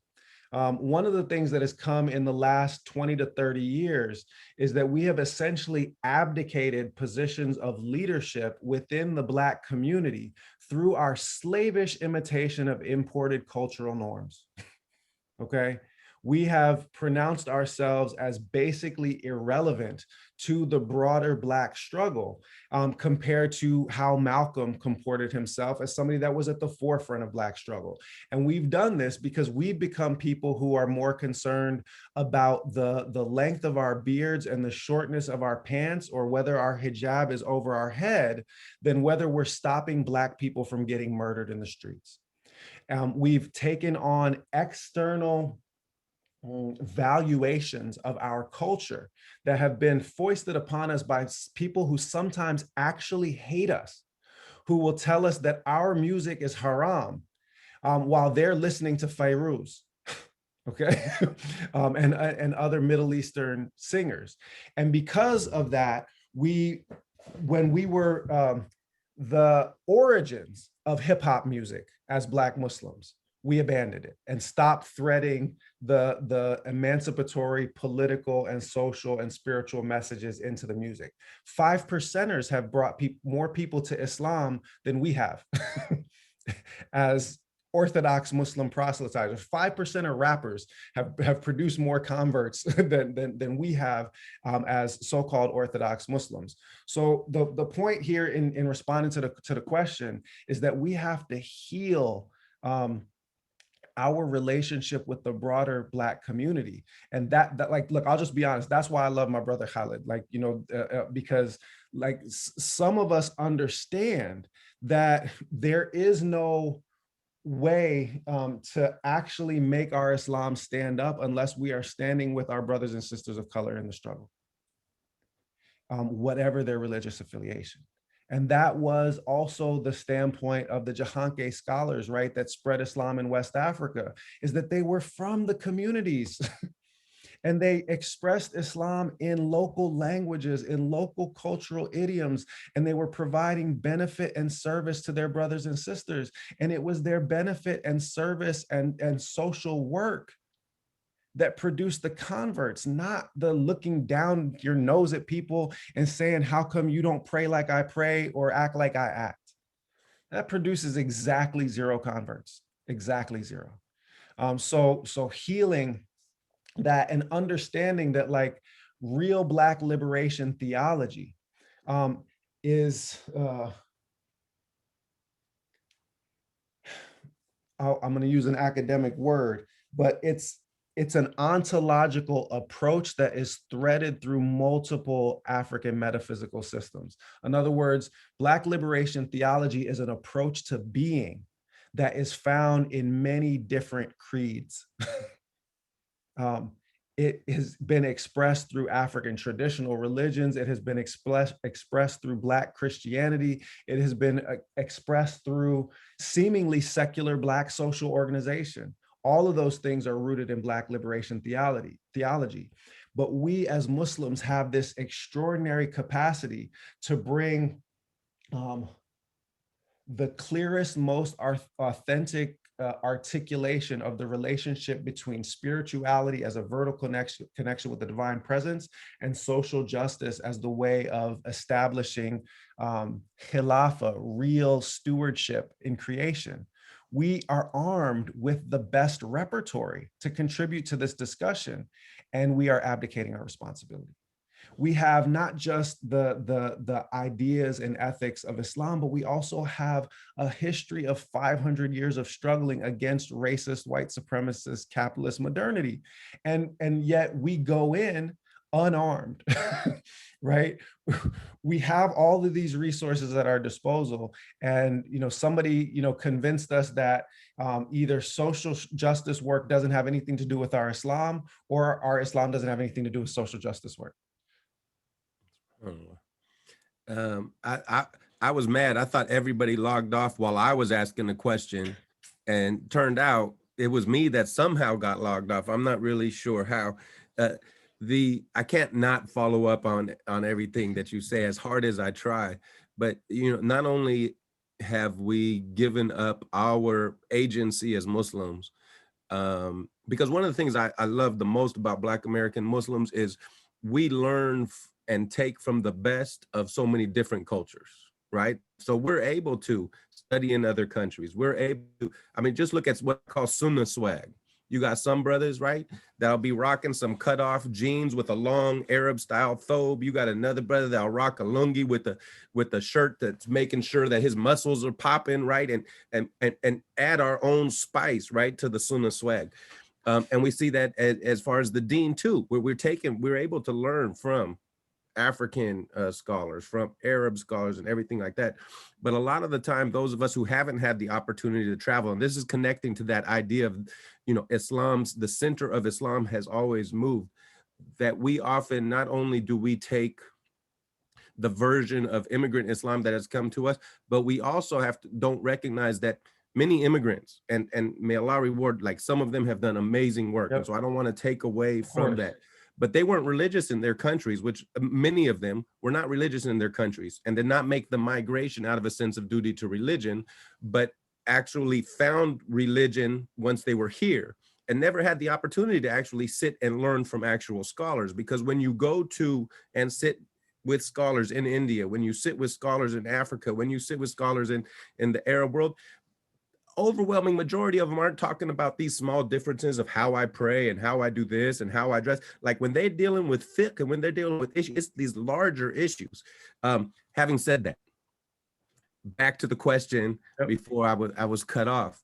One of the things that has come in the last 20 to 30 years is that we have essentially abdicated positions of leadership within the Black community through our slavish imitation of imported cultural norms. Okay. We have pronounced ourselves as basically irrelevant to the broader Black struggle, compared to how Malcolm comported himself as somebody that was at the forefront of Black struggle. And we've done this because we've become people who are more concerned about the length of our beards and the shortness of our pants, or whether our hijab is over our head, than whether we're stopping Black people from getting murdered in the streets. We've taken on external valuations of our culture that have been foisted upon us by people who sometimes actually hate us, who will tell us that our music is haram while they're listening to Fairuz, okay, and other Middle Eastern singers. And because of that, when we were the origins of hip hop music as Black Muslims, we abandoned it and stopped threading the emancipatory, political, and social and spiritual messages into the music. 5%ers have brought more people to Islam than we have as Orthodox Muslim proselytizers. 5% of rappers have produced more converts than we have as so-called Orthodox Muslims. So the point here in responding to the question is that we have to heal our relationship with the broader Black community. And that like, look, I'll just be honest, that's why I love my brother Khaled, like, you know, because like some of us understand that there is no way to actually make our Islam stand up unless we are standing with our brothers and sisters of color in the struggle, whatever their religious affiliation. And that was also the standpoint of the Jahanke scholars, right, that spread Islam in West Africa, is that they were from the communities and they expressed Islam in local languages, in local cultural idioms, and they were providing benefit and service to their brothers and sisters. And it was their benefit and service and social work that produced the converts, not the looking down your nose at people and saying, how come you don't pray like I pray or act like I act? That produces exactly zero converts, exactly zero. So healing that and understanding that like real Black liberation theology is, I'm gonna use an academic word, but it's an ontological approach that is threaded through multiple African metaphysical systems. In other words, Black liberation theology is an approach to being that is found in many different creeds. It has been expressed through African traditional religions. It has been expressed through Black Christianity. It has been expressed through seemingly secular Black social organization. All of those things are rooted in Black liberation theology. But we as Muslims have this extraordinary capacity to bring the clearest, most authentic articulation of the relationship between spirituality as a vertical connection with the divine presence and social justice as the way of establishing khilafa, real stewardship in creation. We are armed with the best repertory to contribute to this discussion, and we are abdicating our responsibility. We have not just the ideas and ethics of Islam, but we also have a history of 500 years of struggling against racist, white supremacist, capitalist modernity. And yet we go in unarmed, right? We have all of these resources at our disposal. And, somebody, convinced us that either social justice work doesn't have anything to do with our Islam, or our Islam doesn't have anything to do with social justice work. I was mad. I thought everybody logged off while I was asking the question, and turned out it was me that somehow got logged off. I'm not really sure how. I can't not follow up on everything that you say, as hard as I try. But not only have we given up our agency as Muslims, because one of the things I love the most about Black American Muslims is we learn and take from the best of so many different cultures, right? So we're able to study in other countries. We're able to, just look at what I call Sunnah swag. You got some brothers, right, that'll be rocking some cut off jeans with a long Arab style thobe. You got another brother that'll rock a lungi with a shirt that's making sure that his muscles are popping, right? And add our own spice, right, to the Sunnah swag. And we see that as far as the deen too, where we're able to learn from African scholars, from Arab scholars, and everything like that. But a lot of the time, those of us who haven't had the opportunity to travel, and this is connecting to that idea of, the center of Islam has always moved, that we often, not only do we take the version of immigrant Islam that has come to us, but we also don't recognize that many immigrants, and may Allah reward, like some of them have done amazing work. Yep. And so I don't want to take away from that. But they weren't religious in their countries, which many of them were not religious in their countries, and did not make the migration out of a sense of duty to religion, but actually found religion once they were here, and never had the opportunity to actually sit and learn from actual scholars. Because when you go to and sit with scholars in India, when you sit with scholars in Africa, when you sit with scholars in the Arab world, overwhelming majority of them aren't talking about these small differences of how I pray and how I do this and how I dress. Like when they're dealing with fiqh and when they're dealing with issues, it's these larger issues. Having said that, back to the question before I was cut off,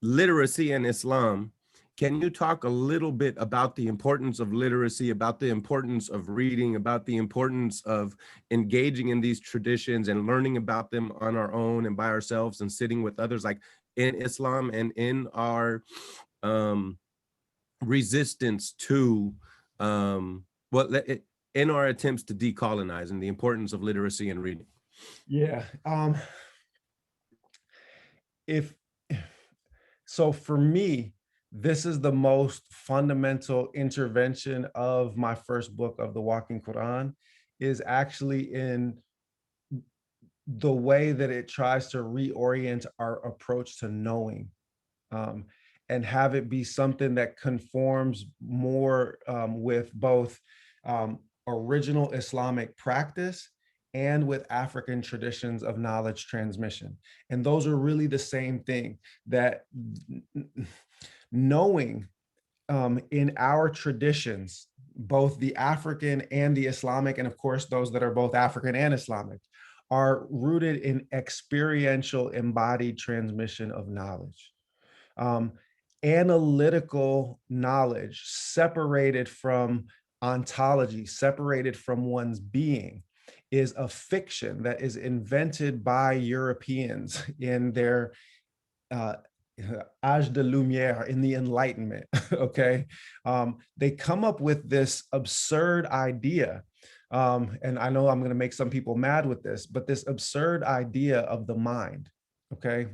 literacy in Islam. Can you talk a little bit about the importance of literacy, about the importance of reading, about the importance of engaging in these traditions and learning about them on our own and by ourselves and sitting with others, like in Islam and in our resistance to in our attempts to decolonize, and the importance of literacy and reading? Yeah. So for me, this is the most fundamental intervention of my first book of the Walking Quran, is actually in the way that it tries to reorient our approach to knowing, and have it be something that conforms more with both original Islamic practice and with African traditions of knowledge transmission. And those are really the same thing, that knowing in our traditions, both the African and the Islamic, and of course, those that are both African and Islamic, are rooted in experiential embodied transmission of knowledge. Analytical knowledge separated from ontology, separated from one's being, is a fiction that is invented by Europeans in their âge de lumière, in the Enlightenment. Okay, they come up with this absurd idea, and I know I'm going to make some people mad with this, but this absurd idea of the mind. Okay,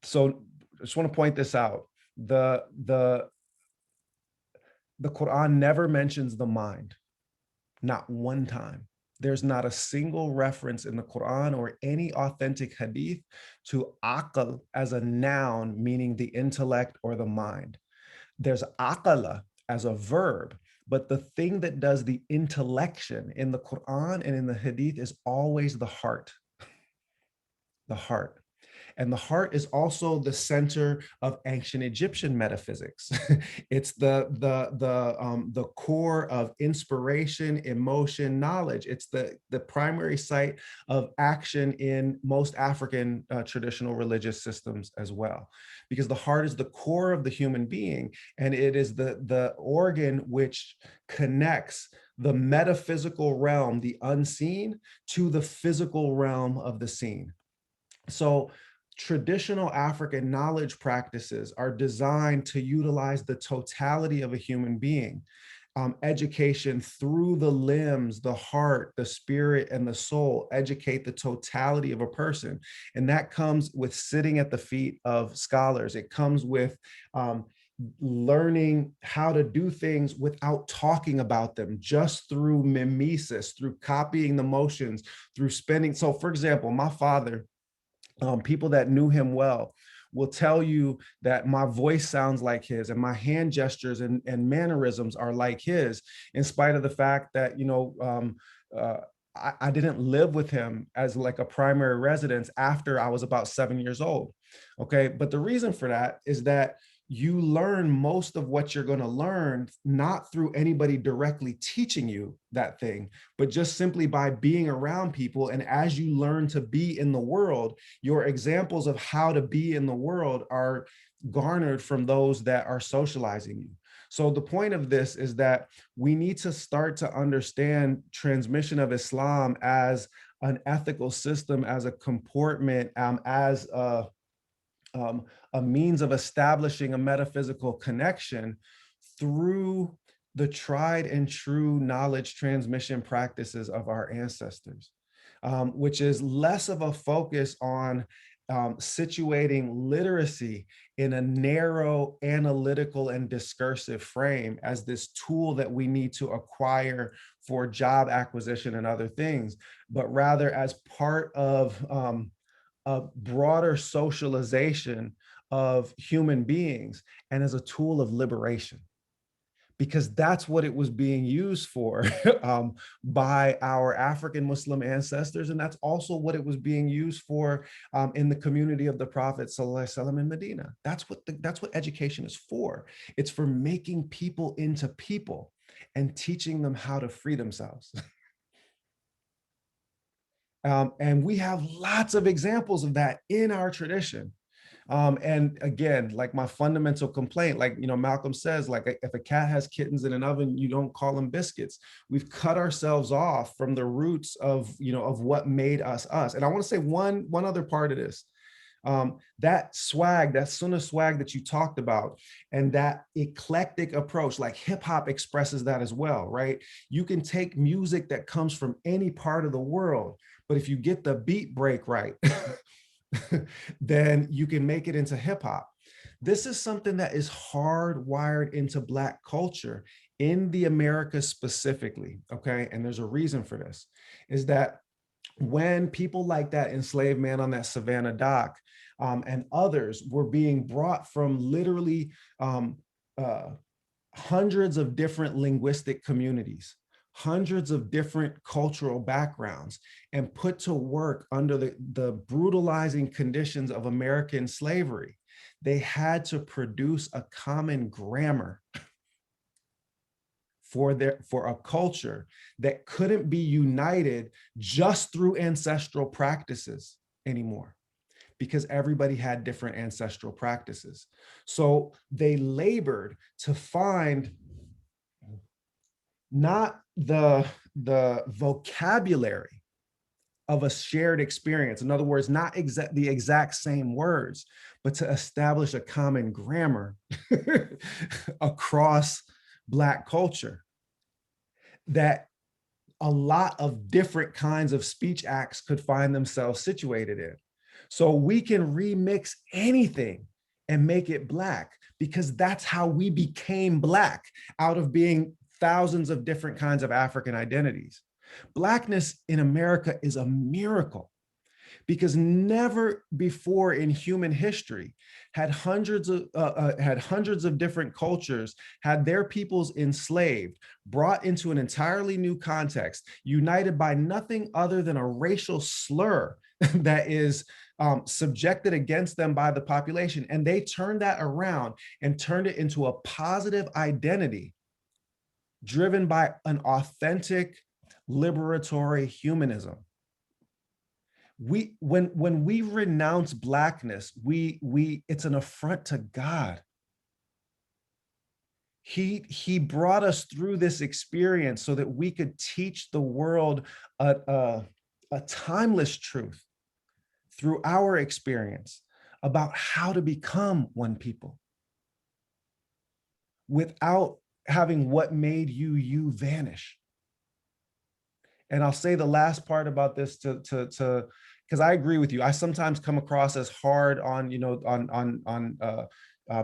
so I just want to point this out. The Quran never mentions the mind, not one time. There's not a single reference in the Quran or any authentic hadith to aql as a noun, meaning the intellect or the mind. There's aqala as a verb, but the thing that does the intellection in the Quran and in the hadith is always the heart. The heart. And the heart is also the center of ancient Egyptian metaphysics. It's the core of inspiration, emotion, knowledge. It's the primary site of action in most African traditional religious systems as well, because the heart is the core of the human being, and it is the organ which connects the metaphysical realm, the unseen, to the physical realm of the seen. So traditional African knowledge practices are designed to utilize the totality of a human being. Education through the limbs, the heart, the spirit, and the soul, educate the totality of a person. And that comes with sitting at the feet of scholars. It comes with learning how to do things without talking about them, just through mimesis, through copying the motions, through spending. So for example, my father, people that knew him well will tell you that my voice sounds like his, and my hand gestures and mannerisms are like his, in spite of the fact that, I didn't live with him as like a primary residence after I was about 7 years old. Okay. But the reason for that is that you learn most of what you're going to learn not through anybody directly teaching you that thing, but just simply by being around people. And as you learn to be in the world, your examples of how to be in the world are garnered from those that are socializing you. So the point of this is that we need to start to understand transmission of Islam as an ethical system, as a comportment, as a means of establishing a metaphysical connection through the tried and true knowledge transmission practices of our ancestors, which is less of a focus on situating literacy in a narrow analytical and discursive frame as this tool that we need to acquire for job acquisition and other things, but rather as part of a broader socialization of human beings and as a tool of liberation, because that's what it was being used for by our African Muslim ancestors. And that's also what it was being used for in the community of the Prophet ﷺ in Medina. That's what education is for. It's for making people into people and teaching them how to free themselves. And we have lots of examples of that in our tradition. And again, like my fundamental complaint, like, Malcolm says, like, if a cat has kittens in an oven, you don't call them biscuits. We've cut ourselves off from the roots of, of what made us us. And I want to say one other part of this. That swag, that Sunnah swag that you talked about, and that eclectic approach, like hip hop expresses that as well, right? You can take music that comes from any part of the world, but if you get the beat break right, then you can make it into hip hop. This is something that is hardwired into Black culture in the Americas specifically, okay? And there's a reason for this, is that when people like that enslaved man on that Savannah dock and others were being brought from literally hundreds of different linguistic communities, hundreds of different cultural backgrounds, and put to work under the brutalizing conditions of American slavery, they had to produce a common grammar for a culture that couldn't be united just through ancestral practices anymore, because everybody had different ancestral practices. So they labored to find not the vocabulary of a shared experience. In other words, not the exact same words, but to establish a common grammar across Black culture that a lot of different kinds of speech acts could find themselves situated in. So we can remix anything and make it Black, because that's how we became Black, out of being thousands of different kinds of African identities. Blackness in America is a miracle, because never before in human history had hundreds of different cultures had their peoples enslaved, brought into an entirely new context, united by nothing other than a racial slur that is subjected against them by the population. And they turned that around and turned it into a positive identity driven by an authentic liberatory humanism. When we renounce Blackness, it's an affront to God. He brought us through this experience so that we could teach the world a timeless truth through our experience about how to become one people without having what made you vanish. And I'll say the last part about this to because I agree with you. I sometimes come across as hard on,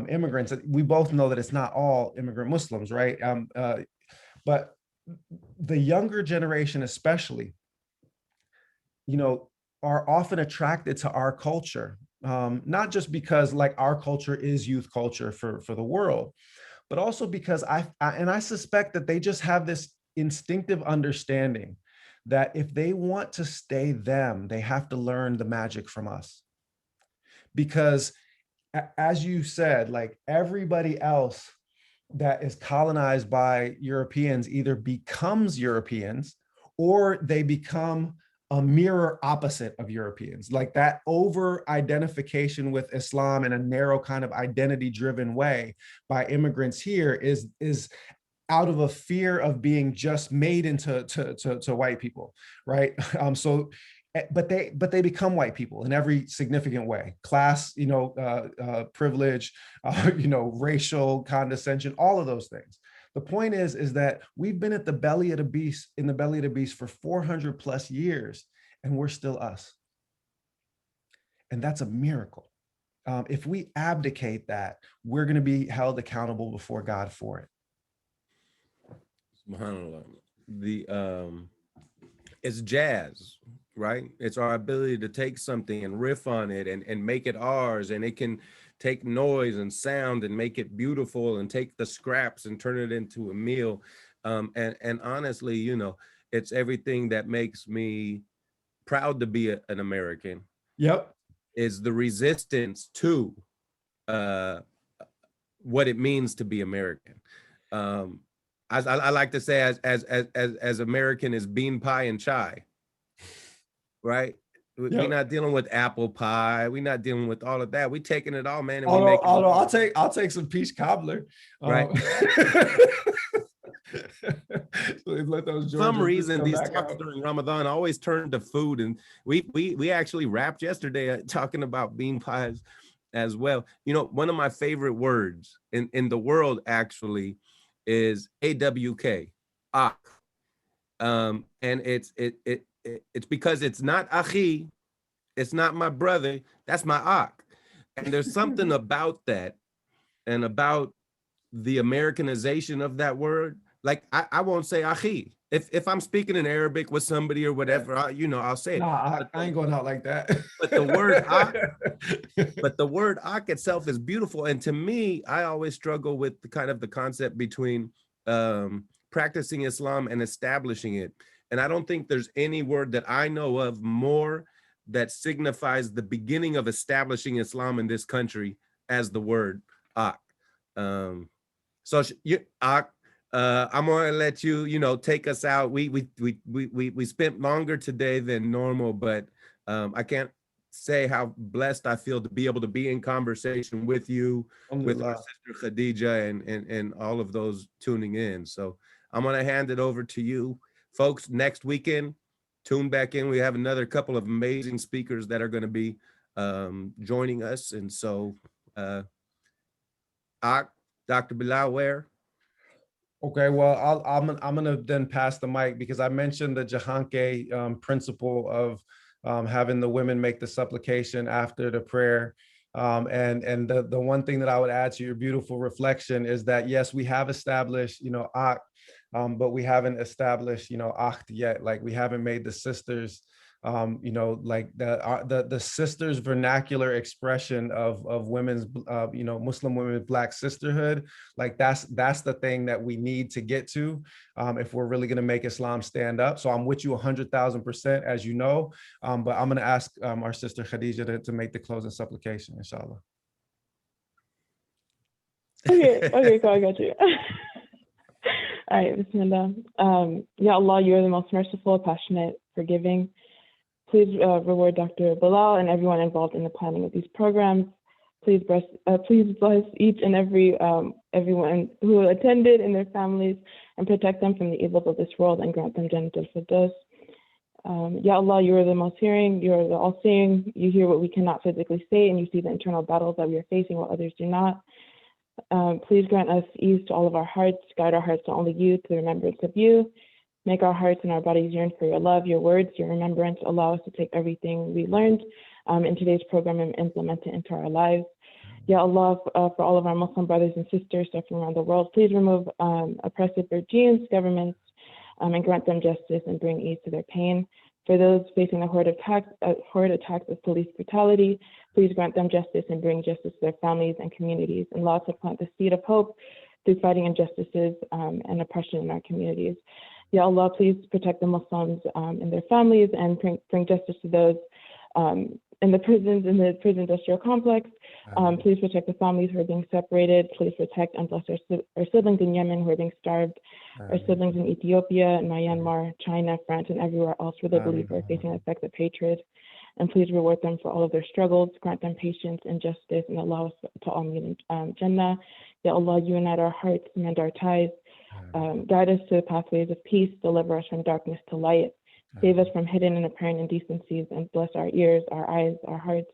immigrants. We both know that it's not all immigrant Muslims, right? But the younger generation, especially, are often attracted to our culture, not just because like our culture is youth culture for the world, but also because I suspect that they just have this instinctive understanding that if they want to stay them, they have to learn the magic from us. Because as you said, like everybody else that is colonized by Europeans either becomes Europeans or they become a mirror opposite of Europeans. Like that over identification with Islam in a narrow kind of identity driven way by immigrants here is out of a fear of being just made into to white people, right? But they become white people in every significant way: class, privilege, racial condescension, all of those things. The point is that we've been in the belly of the beast for 400 plus years, and we're still us, and that's a miracle. If we abdicate that, we're going to be held accountable before God for it. It's jazz, right? It's our ability to take something and riff on it and make it ours, and it can take noise and sound and make it beautiful, and take the scraps and turn it into a meal. And honestly, it's everything that makes me proud to be an American. Yep. Is the resistance to what it means to be American. I like to say as American as bean pie and chai, right? Yep. We're not dealing with apple pie. We're not dealing with all of that. We're taking it all, man. And I'll take some peach cobbler. Right. So let those for some reason, these talks during Ramadan always turn to food, and we actually rapped yesterday talking about bean pies as well. One of my favorite words in the world actually is AWK, ak. And it's because it's not akhi, it's not my brother, that's my ak. And there's something about that and about the Americanization of that word. Like I won't say akhi. If I'm speaking in Arabic with somebody or whatever, I'll say it. Nah, I ain't going out like that. But the word ak itself is beautiful. And to me, I always struggle with the concept between practicing Islam and establishing it. And I don't think there's any word that I know of more that signifies the beginning of establishing Islam in this country as the word ak. Ak. I'm gonna let you, take us out. We spent longer today than normal, but I can't say how blessed I feel to be able to be in conversation with you, with our sister Khadija, and all of those tuning in. So I'm gonna hand it over to you, folks. Next weekend, tune back in. We have another couple of amazing speakers that are going to be joining us, and so Dr. Bilal Ware. Okay, well, I'm gonna then pass the mic because I mentioned the Jahanke principle of having the women make the supplication after the prayer. And the one thing that I would add to your beautiful reflection is that, yes, we have established, ak, but we haven't established, akht yet. Like we haven't made the sisters you know, like the sisters vernacular expression of women's, you know, Muslim women's Black sisterhood. Like that's the thing that we need to get to if we're really going to make Islam stand up. So I'm with you 100,000%, as you know, but I'm going to ask our sister Khadija to make the closing supplication, inshallah. Okay, cool, I got you. All right, Bismillah. Ya Allah, you are the most merciful, passionate, forgiving. Please reward Dr. Bilal and everyone involved in the planning of these programs. Please bless each and everyone who attended and their families, and protect them from the evils of this world and grant them Jannat al-Firdaus. Ya Allah, you are the most hearing, you are the all-seeing. You hear what we cannot physically say, and you see the internal battles that we are facing while others do not. Please grant us ease to all of our hearts, guide our hearts to only you, to the remembrance of you. Make our hearts and our bodies yearn for your love, your words, your remembrance. Allow us to take everything we learned in today's program and implement it into our lives. Ya Allah, for all of our Muslim brothers and sisters suffering around the world, please remove oppressive regimes, governments, and grant them justice and bring ease to their pain. For those facing the horrid attacks of police brutality, please grant them justice and bring justice to their families and communities, and allow us to plant the seed of hope through fighting injustices and oppression in our communities. Ya Allah, please protect the Muslims and their families, and bring justice to those in the prison industrial complex. Please protect the families who are being separated. Please protect and bless our siblings in Yemen who are being starved, our siblings in Ethiopia, Myanmar, China, France, and everywhere else where they believe are facing the effects of hatred. And please reward them for all of their struggles, grant them patience and justice, and allow us to all meet in Jannah. Ya Allah, unite our hearts, mend our ties, guide us to the pathways of peace, deliver us from darkness to light, save us from hidden and apparent indecencies, and bless our ears, our eyes, our hearts,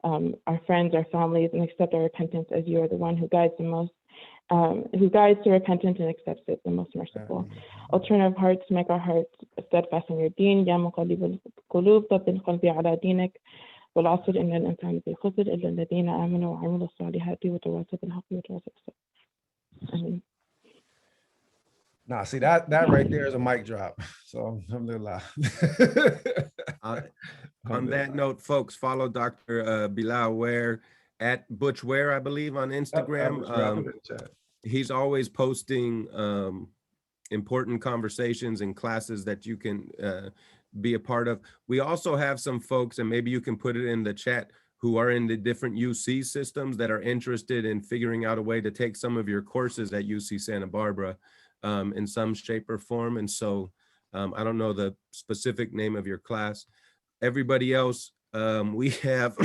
our friends, our families, and accept our repentance, as you are the one who guides the most, who guides to repentance and accepts it, the most merciful. Alternative hearts, make our hearts steadfast in your deen. Ya muqallib al-qulub, thabbit qalbi ala dinik. والعصر إن الإنسان في خسر إلا الذين آمنوا وعملوا الصالحات وتواصوا بالحق وتواصوا بالصبر. آمين. Nah, see that right there is a mic drop. So alhamdulillah. On that note, folks, follow Dr. Bilal Ware at Butch Ware, I believe, on Instagram. He's always posting important conversations and classes that you can be a part of. We also have some folks, and maybe you can put it in the chat, who are in the different UC systems that are interested in figuring out a way to take some of your courses at UC Santa Barbara in some shape or form. And so I don't know the specific name of your class. Everybody else, we have,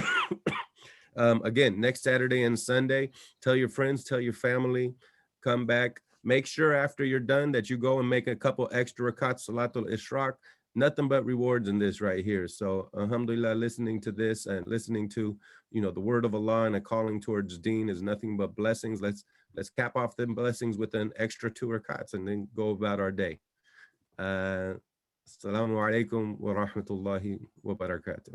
again, next Saturday and Sunday, tell your friends, tell your family, come back. Make sure after you're done that you go and make a couple extra rakats, salatul ishraq. Nothing but rewards in this right here. So alhamdulillah, listening to this and listening to, you know, the word of Allah and a calling towards deen is nothing but blessings. Let's cap off them blessings with an extra 2 rakats and then go about our day. Assalamu alaikum wa rahmatullahi wa barakatuh.